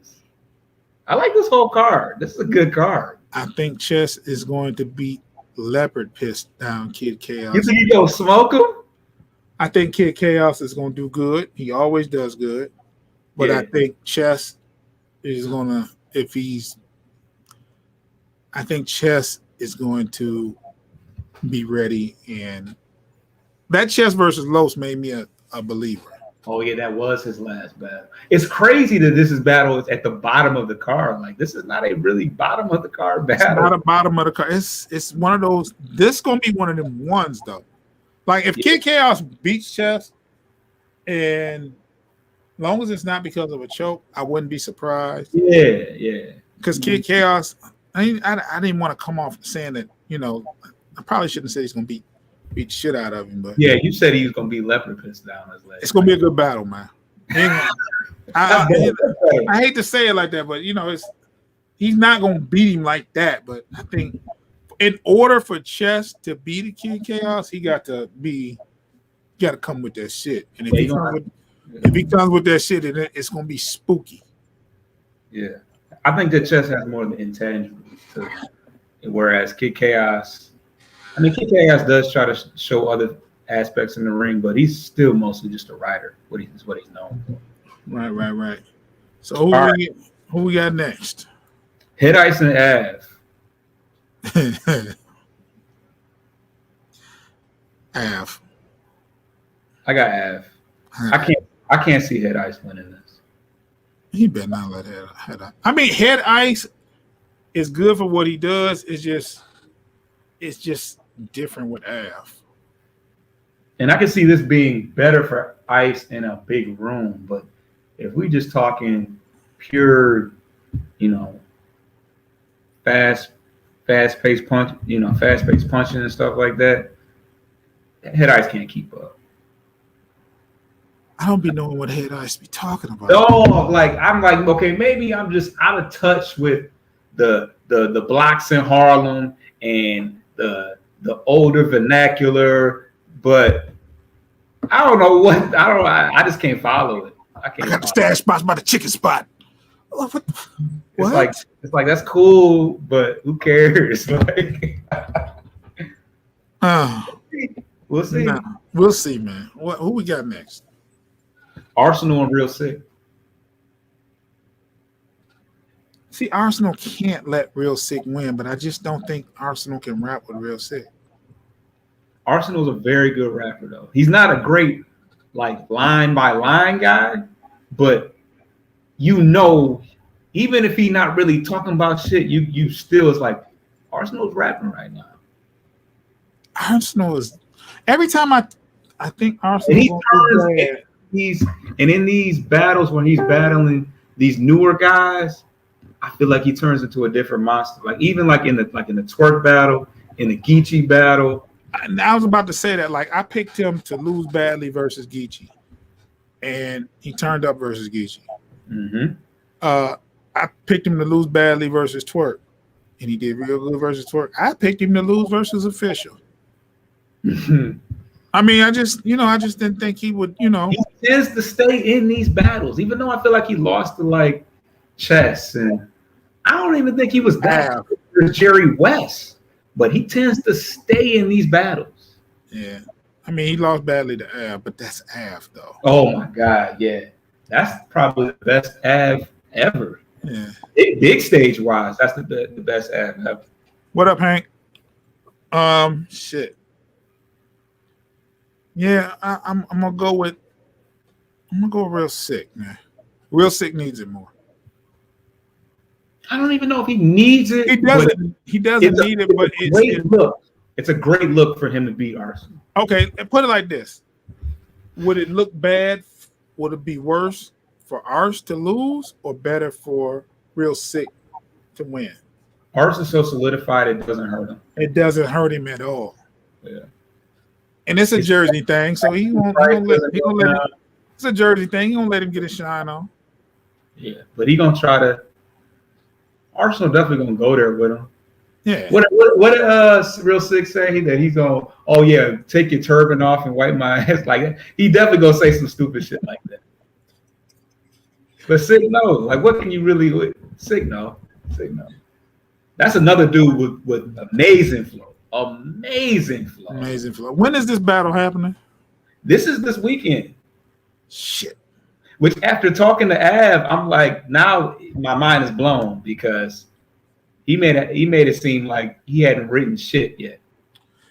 I like this whole card. This is a good card. I think Chess is going to beat Leopard pissed down Kid Chaos. You think he gonna smoke him? I think Kid Chaos is gonna do good. He always does good. But I think Chess is gonna I think Chess is going to be ready, and that Chess versus Los made me a believer. Oh yeah, that was his last battle. It's crazy that this is battle is at the bottom of the card. Like this is not a really bottom of the card battle. It's not a bottom of the card. It's one of those. This is gonna be one of them ones though. Like if Kid Chaos beats Chess, and long as it's not because of a choke, I wouldn't be surprised. Yeah. Because Kid Chaos, I didn't want to come off saying that. I probably shouldn't say he's gonna beat the shit out of him, but you said he was gonna be Leopard pissed down his leg. It's gonna be a good battle, man. I hate to say it like that, but he's not gonna beat him like that. But I think in order for Chess to beat a Kid Chaos, he got to come with that shit. And if he comes with that shit, it's gonna be spooky. Yeah, I think that Chess has more of the intangibles, whereas Kid Chaos. I mean, Kid Chaos does try to show other aspects in the ring, but he's still mostly just a rider. What he's known for. Right. So who we got next? Hit Ice and Av. Av. I got Av. I can't see Head Ice winning this. He better not let Head Ice. I mean, Head Ice is good for what he does. It's just different with Av. And I can see this being better for Ice in a big room, but if we just talking pure, fast-paced punch, fast-paced punching and stuff like that, Head Ice can't keep up. I don't be knowing what Head Ice be talking about. No, I'm like, okay, maybe I'm just out of touch with the blocks in Harlem and the older vernacular, but I don't know what I just can't follow it. I got the stash spots by the chicken spot. What? It's like that's cool, but who cares? We'll see. Nah, we'll see, man. Who we got next? Arsenal and Real Sick. See, Arsenal can't let Real Sick win, but I just don't think Arsenal can rap with Real Sick. Arsenal's a very good rapper, though. He's not a great, line by line guy, but even if he's not really talking about shit, you still is like, Arsenal's rapping right now. Arsenal is every time I think Arsenal. And in these battles when he's battling these newer guys, I feel like he turns into a different monster. Like even like in the twerk battle, in the Geechee battle. I was about to say that. Like I picked him to lose badly versus Geechee, and he turned up versus Geechee. Mm-hmm. I picked him to lose badly versus Twerk, and he did real good versus Twerk. I picked him to lose versus Official. I mean, I just didn't think he would, He tends to stay in these battles, even though I feel like he lost to like Chess, and I don't even think he was that good as Jerry West, but he tends to stay in these battles. Yeah. I mean, he lost badly to Av, but that's Av, though. Oh, my God, yeah. That's probably the best Av ever. Yeah. Big stage-wise, that's the best Av ever. What up, Hank? Shit. Yeah, I'm gonna go with Real Sick, man. Real Sick needs it more. I don't even know if he needs it. He doesn't need it, but it's a great look. It's a great look for him to beat Arsenal. Okay, put it like this: would it look bad? Would it be worse for Ars to lose, or better for Real Sick to win? Ars is so solidified it doesn't hurt him. It doesn't hurt him at all. Yeah. And it's a Jersey thing, so he won't let him. It's a Jersey thing. He won't let him get his shine on. Yeah, but he gonna try to. Arsenal definitely gonna go there with him. Yeah. What Real Sick say that he's gonna? Oh yeah, take your turban off and wipe my ass like that. He definitely gonna say some stupid shit like that. But Sick no, like what can you really? Sick no. That's another dude with amazing flow. Amazing flow. When is this battle happening? This is this weekend. Shit. Which after talking to Av, I'm like, now my mind is blown because he made it seem like he hadn't written shit yet.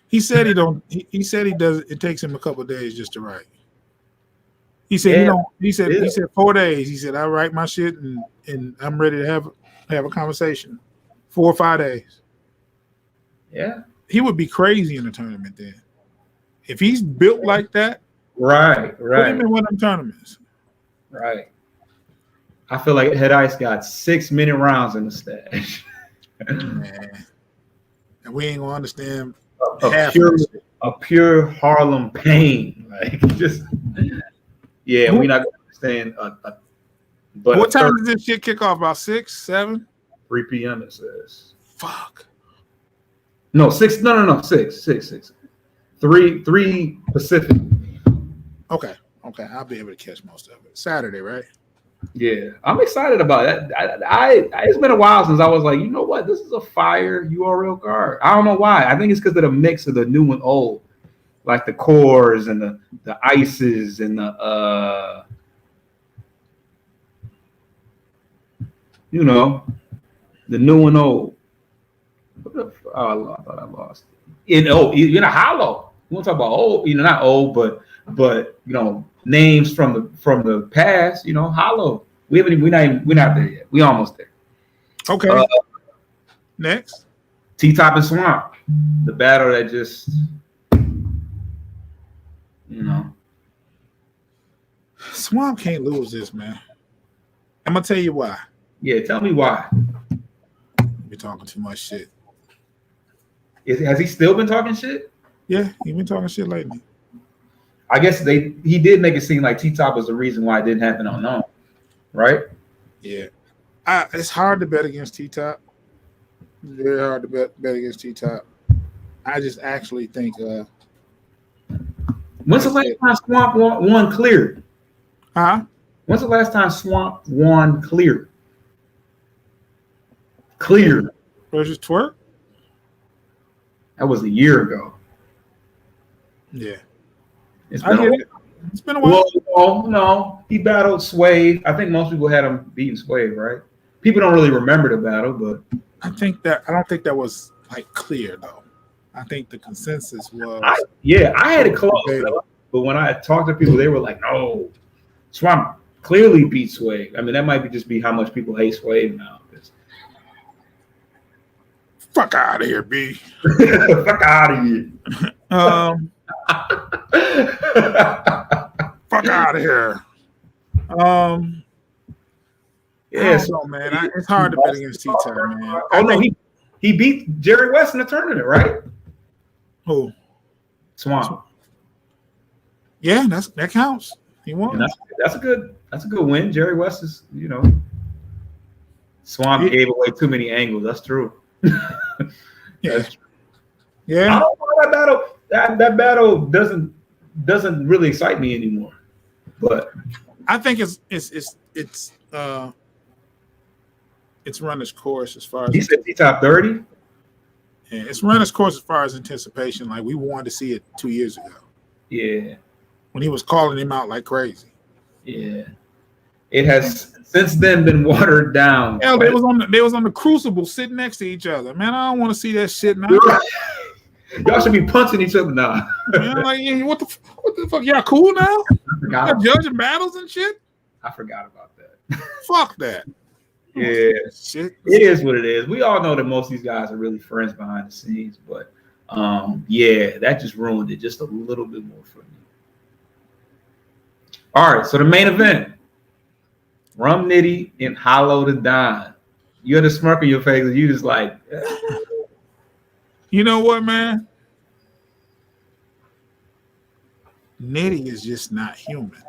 He said he don't. He said he does. It takes him a couple of days just to write. He said He said 4 days. He said I write my shit and I'm ready to have a conversation. 4 or 5 days. Yeah. He would be crazy in a tournament then. If he's built like that, right. Put him in one of them tournaments. Right. I feel like Head Ice got 6-minute rounds in the stash. Man. And we ain't gonna understand a pure Harlem pain. Like just we're not gonna understand but what time does this shit kick off? About 6, 7? 3 p.m. it says. Fuck. No, 6. No. 6. 3 Pacific. Okay. I'll be able to catch most of it. Saturday, right? Yeah, I'm excited about it. It's been a while since I was like, you know what? This is a fire URL card. I don't know why. I think it's because of the mix of the new and old, like the cores and the ices and the the new and old. Oh, I thought I lost. In hollow. We won't talk about old. Not old, but names from the past. Hollow. We're not there yet. We almost there. Okay. Next, T-Top and Swamp, the battle that just Swamp can't lose this, man. I'm gonna tell you why. Yeah, tell me why. You're talking too much shit. Has he still been talking shit? Yeah, he's been talking shit lately. I guess he did make it seem like T-Top was the reason why it didn't happen unknown, right? Yeah. It's hard to bet against T-Top. It's very hard to bet against T-Top. I just actually think when's the last time Swamp won clear? Huh? When's the last time Swamp won clear? Clear. Versus Twerk? That was a year ago. Yeah. It's been a while. Well, no. He battled Sway. I think most people had him beating Sway, right? People don't really remember the battle, but I don't think that was like clear though. I think the consensus was I had it close, but when I talked to people, they were like, no, Swamp clearly beat Sway. I mean, that might just be how much people hate Sway now. Fuck out of here, B. Fuck out of here. Fuck out of here. I don't know, man. It's hard to bet against T-Top, man. He beat Jerry West in the tournament, right? Who? Swamp. Yeah, that counts. He won. And that's a good win. Jerry West is, Swamp gave away too many angles. That's true. Yeah. Yeah. I don't know that battle. That battle doesn't really excite me anymore. But I think it's run its course as far as he said T-Top 30. Yeah, it's run its course as far as anticipation. Like we wanted to see it 2 years ago. Yeah. When he was calling him out like crazy. Yeah. It has since then been watered down. Hell, they was on the crucible sitting next to each other. Man, I don't want to see that shit now. Y'all should be punching each other now. Man, like, what the fuck? Y'all cool now? Y'all judging battles and shit? I forgot about that. Fuck that. Yeah. Shit. It is what it is. We all know that most of these guys are really friends behind the scenes, but yeah, that just ruined it just a little bit more for me. All right, so the main event. Rum Nitty and Hollow the Don. You had a smirk on your face and you just like You know what, man? Nitty is just not human.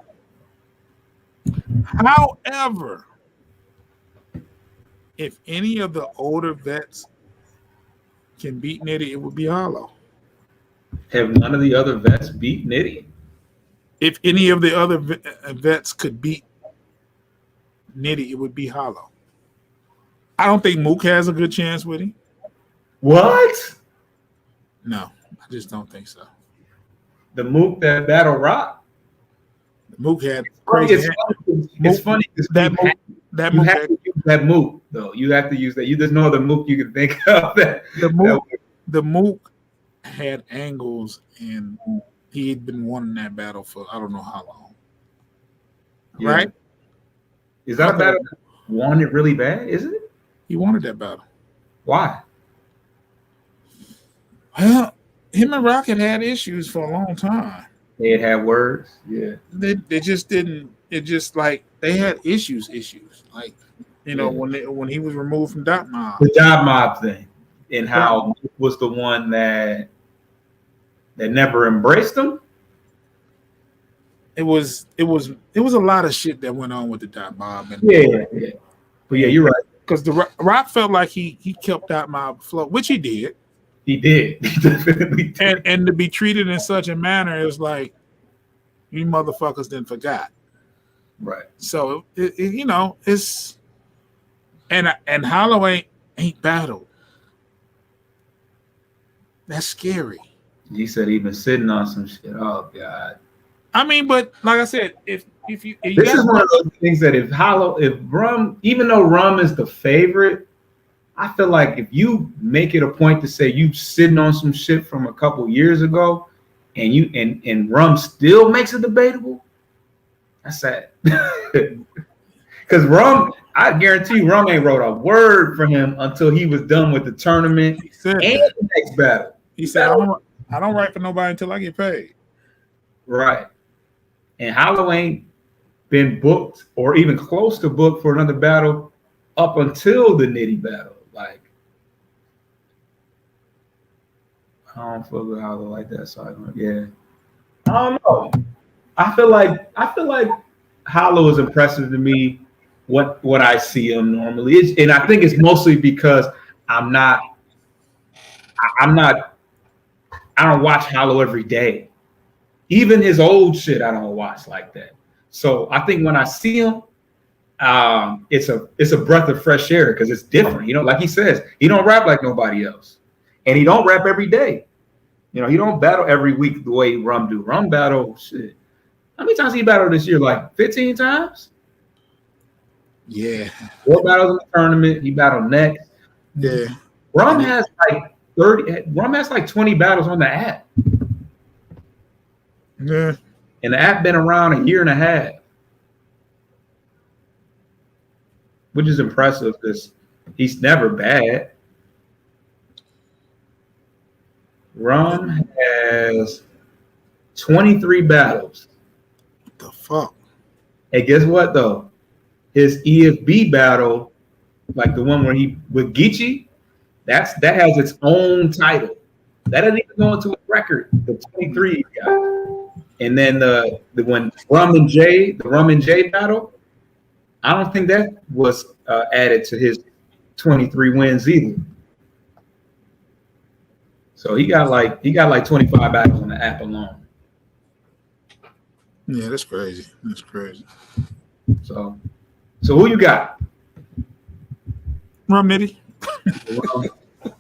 However, if any of the older vets can beat Nitty, it would be Hollow. Have none of the other vets beat Nitty? If any of the other vets could beat Nitty, it would be Hollow. I don't think Mook has a good chance with him. What? No, I just don't think so. The Mook that battle Rock? Mook had crazy. It's funny because that you have to use that Mook, though. You have to use that. There's no other Mook you can think of. The Mook had angles, and he had been wanting that battle for I don't know how long. Yeah. Right? Is that a battle that wanted really bad? Is it? He wanted that battle. Why? Well, him and Rock had issues for a long time. They had words. Yeah. They just didn't. It just like they had issues. Like when he was removed from Dot Mob. The Dot Mob thing, and how Mook was the one that never embraced him. It was a lot of shit that went on with the Dot Mob. And yeah. But yeah, you're right. Because the Rock felt like he kept Dot Mob afloat, which he did. He did. He definitely did. And to be treated in such a manner is like you motherfuckers then forgot. Right. So it's and Hollow ain't battled. That's scary. He said he been sitting on some shit. Oh God. I mean, but like I said, if you this is one of those things that if Rum, even though Rum is the favorite, I feel like if you make it a point to say you sitting on some shit from a couple years ago, and you and Rum still makes it debatable, that's sad. Because Rum, I guarantee Rum ain't wrote a word for him until he was done with the tournament and the next battle. He said, I don't write for nobody until I get paid. Right. And Hollow ain't been booked or even close to booked for another battle up until the Nitty battle. Like, I don't feel with Hollow like that. So I don't know. I feel like Hollow is impressive to me. What I see him normally, and I think it's mostly because I don't watch Hollow every day. Even his old shit, I don't watch like that. So I think when I see him, it's a breath of fresh air because it's different. Like he says, he don't rap like nobody else, and he don't rap every day. He don't battle every week the way Rum do. Rum battle shit. How many times he battled this year? Like 15 times. Yeah. 4 battles in the tournament. He battled next. Yeah. Rum has like 30. Rum has like 20 battles on the app. Yeah. And the app been around a year and a half, which is impressive because he's never bad. Rum has 23 battles. What the fuck? Hey, guess what though? his EFB battle, like the one where he with Geechee, that has its own title. That doesn't even go into a record. The 23 he got. And then the when the Rum and J battle, I don't think that was added to his 23 wins either. So he got like 25 battles on the app alone. Yeah, that's crazy. That's crazy. So who you got? Rum Nitty.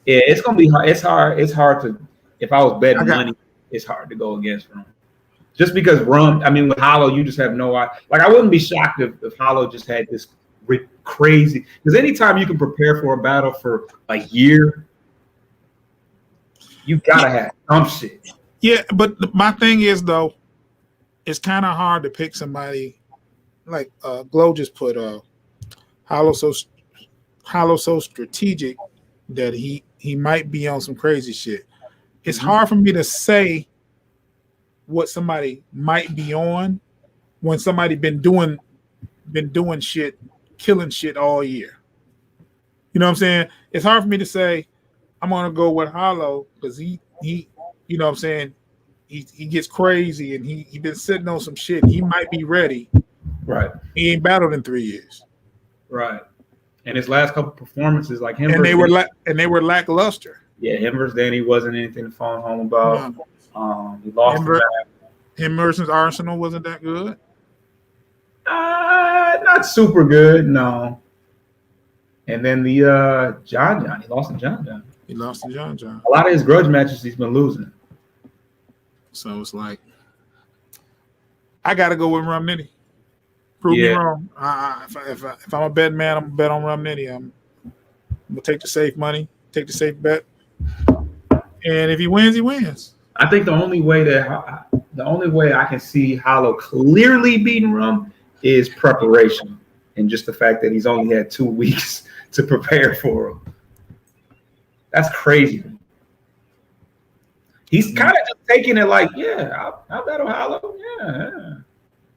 Yeah, it's gonna be hard. It's hard to. If I was betting money, it's hard to go against Rum. Just because Rum, I mean, with Hollow, you just have no idea. Like, I wouldn't be shocked if Hollow just had this crazy. Because anytime you can prepare for a battle for a year, you gotta have some shit. Yeah, but my thing is though, it's kind of hard to pick somebody like Glow just put Hollow so strategic that he might be on some crazy shit. It's hard for me to say what somebody might be on when somebody been doing shit, killing shit all year. You know what I'm saying? It's hard for me to say I'm gonna go with Hollow because he you know what I'm saying, he gets crazy and he been sitting on some shit. He might be ready. Right. He ain't battled in 3 years. Right. And his last couple performances, like him, and they were lackluster. Yeah, him versus Danny wasn't anything to phone home about. No. He lost him versus Arsenal wasn't that good. Not super good, no. And then the John, he lost to John. He lost to John. A lot of his grudge matches he's been losing. So it's like I gotta go with Rum Nitty. Prove me wrong. If I'm a bet man, I'm gonna bet on Rum Nitty. I'm gonna take the safe money, take the safe bet, and if he wins, he wins. I think the only way I can see Hollow clearly beating Rum is preparation, and just the fact that he's only had 2 weeks to prepare for him. That's crazy. He's kind of just taking it like, yeah, I'll battle Hollow. Yeah.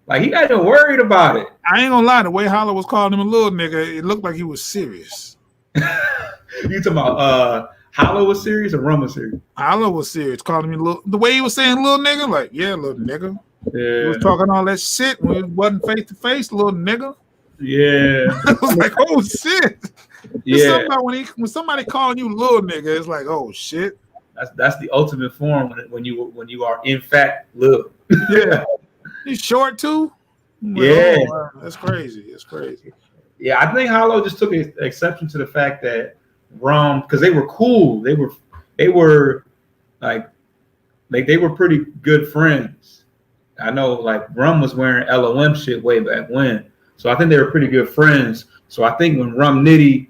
Like, he not even worried about it. I ain't gonna lie, the way Hollow was calling him a little nigga, it looked like he was serious. You talking about Hollow was serious or Rum was serious? Hollow was serious, calling me the way he was saying little nigga, like, yeah, little nigga. Yeah. He was talking all that shit when it wasn't face to face, little nigga. Yeah. I was like, oh shit. Yeah. Something about when somebody calling you little nigga, it's like, oh shit. That's the ultimate form when you are in fact little. Yeah. He's short too. Yeah. Oh, that's crazy. It's crazy. Yeah, I think Hollow just took an exception to the fact that Rum, because they were cool. They were like they were pretty good friends. I know, like, Rum was wearing LOM shit way back when. So I think they were pretty good friends. So I think when Rum Nitty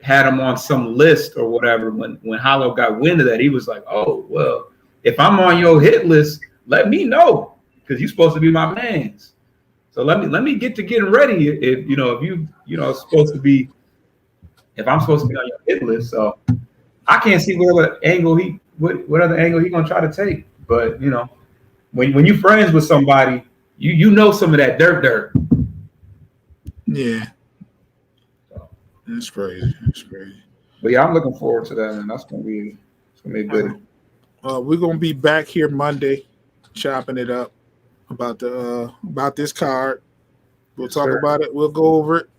had him on some list or whatever, when Hollow got wind of that, he was like, oh, well, if I'm on your hit list, let me know, because you're supposed to be my mans. So let me get to getting ready if supposed to be, if I'm supposed to be on your hit list. So I can't see what other angle he gonna try to take. But when you friends with somebody, you know some of that dirt. Yeah. That's crazy. But yeah, I'm looking forward to that, and that's gonna be good. We're gonna be back here Monday, chopping it up about this card. We'll talk about it. We'll go over it.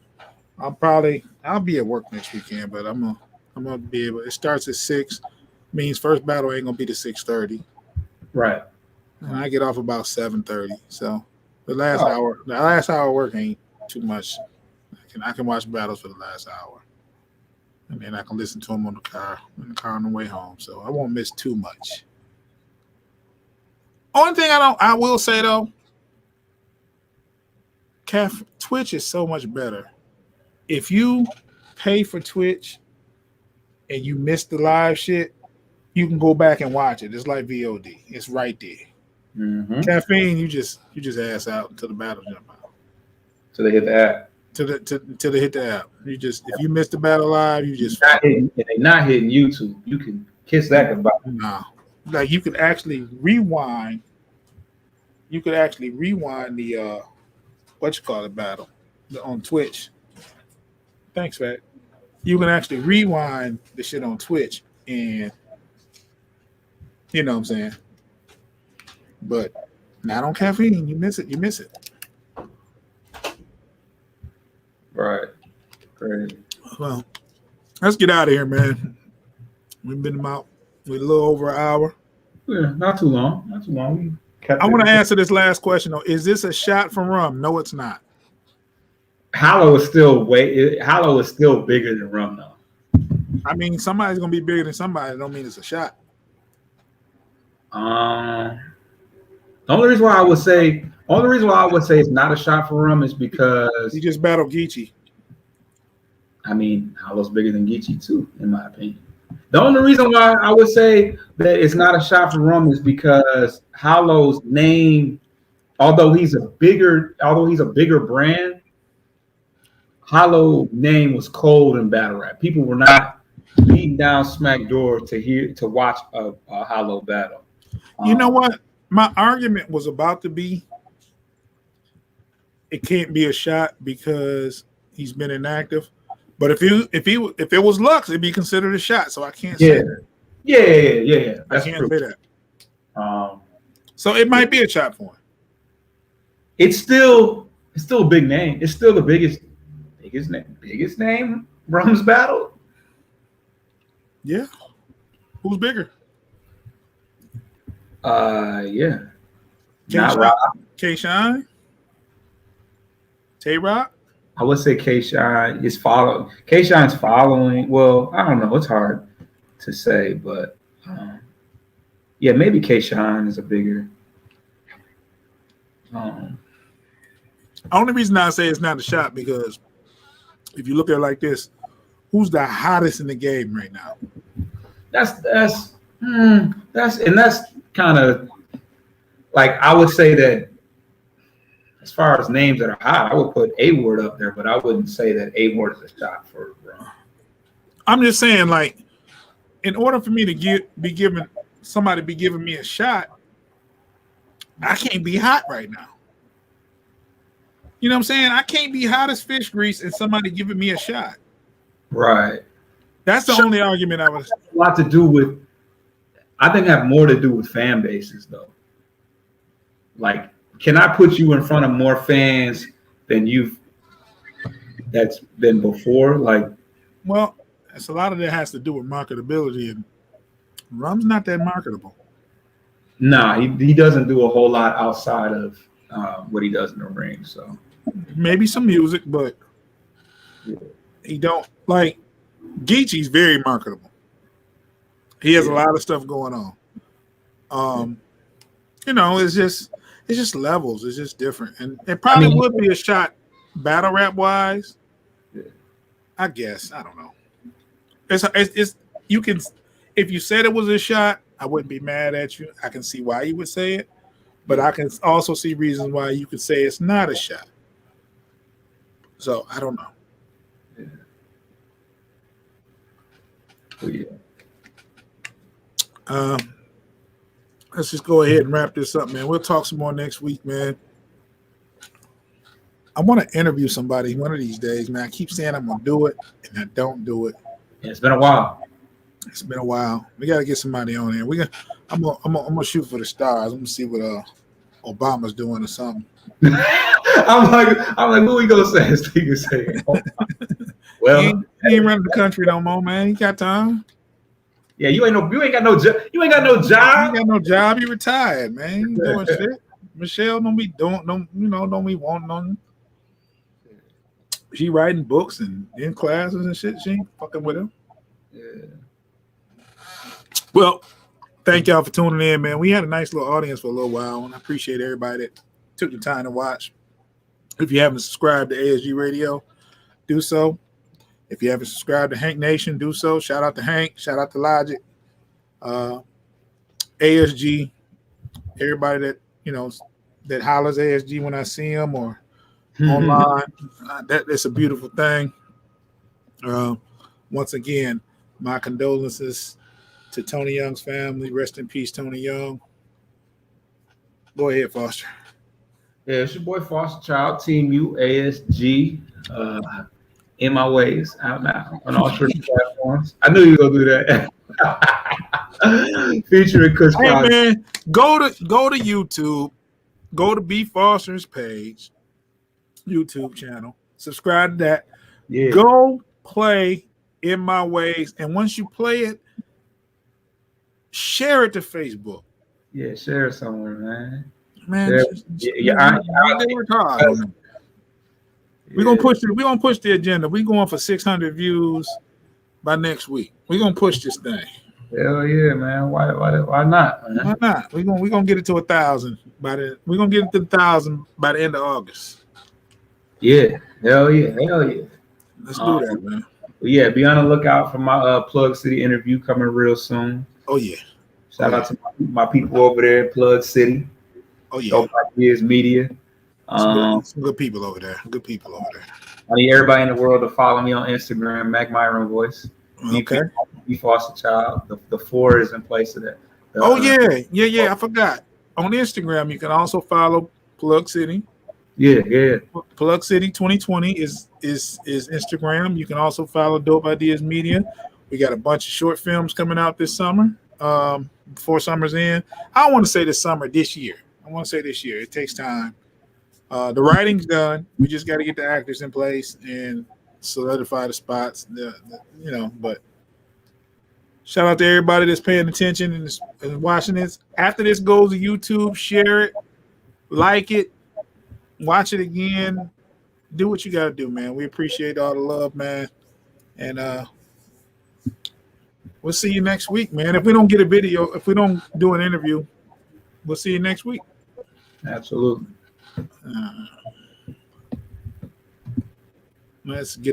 I'll be at work next weekend, but I'm gonna be able. It starts at 6. Means first battle ain't gonna be to 6:30. Right. And I get off about 7:30. So the last hour of work ain't too much. I can watch battles for the last hour, and then I can listen to them in the car on the way home. So I won't miss too much. Only thing I will say though, Twitch is so much better. If you pay for Twitch and you miss the live shit, you can go back and watch it. It's like VOD. It's right there. Mm-hmm. Caffeine, you just ass out until the battle jump out. So they hit the app. Till they hit the app. If you miss the battle live, you just if they're not hitting YouTube, you can kiss that goodbye. No. Like, you could actually rewind. You could actually rewind the battle. on Twitch. Thanks, Fat. You can actually rewind the shit on Twitch, and you know what I'm saying. But not on caffeine. You miss it. You miss it. Right. Great. Well, let's get out of here, man. We've been about with a little over an hour. Yeah, not too long. Not too long. I want to answer this last question though. Is this a shot from rum? No, it's not. Hollow is still bigger than rum though. I mean, somebody's gonna be bigger than somebody. Don't mean it's a shot. The only reason why I would say it's not a shot for rum is because you just battled Geechee. I mean, Hollow's bigger than Geechee too, in my opinion. The only reason why I would say that it's not a shot for rum is because Hollow's name, although he's a bigger brand, Hollow name was cold in battle rap. People were not beating down smack door to watch a Hollow battle. You know what? My argument was about to be it can't be a shot because he's been inactive. But if it was Lux, it'd be considered a shot. So I can't say that. Yeah. That's I can't true. say that. So it might be a shot for him. It's still a big name. It's still the biggest name Rum's battle. Yeah. Who's bigger? Yeah. K-Shine? Tay-Rock? I would say K-Shine is following. K-Shine's following. Well, I don't know. It's hard to say, but yeah, maybe K-Shine is a bigger. Only reason I say it's not a shot because if you look at it like this, who's the hottest in the game right now? That's kind of like I would say that as far as names that are hot, I would put A-Ward up there, but I wouldn't say that A-Ward is a shot for Rum. I'm just saying, like, in order for me to be giving me a shot, I can't be hot right now. You know what I'm saying? I can't be hot as fish grease and somebody giving me a shot. Right. That's the only argument I was. A lot to do with. I think have more to do with fan bases, though. Like, can I put you in front of more fans than that's been before? Like, well, it's a lot of that has to do with marketability, and Rum's not that marketable. Nah, he doesn't do a whole lot outside of what he does in the ring. So maybe some music, but he don't like. Geechee's very marketable. He has a lot of stuff going on. You know, it's just levels. It's just different, and it probably would be a shot battle rap wise. Yeah. I guess I don't know. It's you can if you said it was a shot, I wouldn't be mad at you. I can see why you would say it, but I can also see reasons why you could say it's not a shot. So I don't know. Yeah. Oh, yeah. Let's just go ahead and wrap this up, man. We'll talk some more next week, man. I want to interview somebody one of these days, man. I keep saying I'm gonna do it, and I don't do it. Yeah, it's been a while. It's been a while. We got to get somebody on there. I'm gonna shoot for the stars. I'm gonna see what Obama's doing or something. I'm like, what we gonna say? Well, he ain't running the country no more, man. He got time. Yeah, you ain't got no job. You ain't got no job. You retired, man. You ain't doing shit. Michelle don't be wanting nothing. She writing books and in classes and shit. She ain't fucking with him. Yeah. Well, thank y'all for tuning in, man. We had a nice little audience for a little while, and I appreciate everybody that took the time to watch. If you haven't subscribed to ASG Radio, do so. If you haven't subscribed to Hank Nation, do so. Shout out to Hank. Shout out to Logic. ASG. Everybody that hollers ASG when I see them or online. That's a beautiful thing. Once again, my condolences to Tony Young's family. Rest in peace, Tony Young. Go ahead, Foster. Yeah, it's your boy Foster Child, Team UASG, in my ways, out now on all sorts of platforms. I knew you were gonna do that. Featuring Kush Hey Cosby. man, go to YouTube, go to B Foster's page, YouTube channel, subscribe to that. Yeah, Go play In My Ways, and once you play it, share it to Facebook. yeah, share it somewhere, man. Man, Share, yeah, work hard on it. We're gonna push it. We're gonna push the agenda. We're going for 600 views by next week. We're gonna push this thing. Hell yeah, man. Why not, man? Why not? We're gonna get it to 1,000 by the. We're gonna get it to 1,000 by the end of August. Yeah, hell yeah, hell yeah. Let's do that, man. Yeah, be on the lookout for my Plug City interview coming real soon. Oh yeah. Shout out to my people over there, Plug City. Oh yeah. Dope Ideas Media. Some good people over there. Good people over there. I need everybody in the world to follow me on Instagram, Mac Myron Voice. Okay. B Foster Child. The 4 is in place of that. Yeah. I forgot. On Instagram, you can also follow Plug City. Yeah. Plug City 2020 is Instagram. You can also follow Dope Ideas Media. We got a bunch of short films coming out this summer. Before summer's in. I don't want to say this summer, this year. I want to say this year. It takes time. The writing's done. We just got to get the actors in place and solidify the spots. But shout out to everybody that's paying attention and watching this. After this goes to YouTube, share it, like it, watch it again. Do what you got to do, man. We appreciate all the love, man. And we'll see you next week, man. If we don't get a video, if we don't do an interview, we'll see you next week. Absolutely. Let's get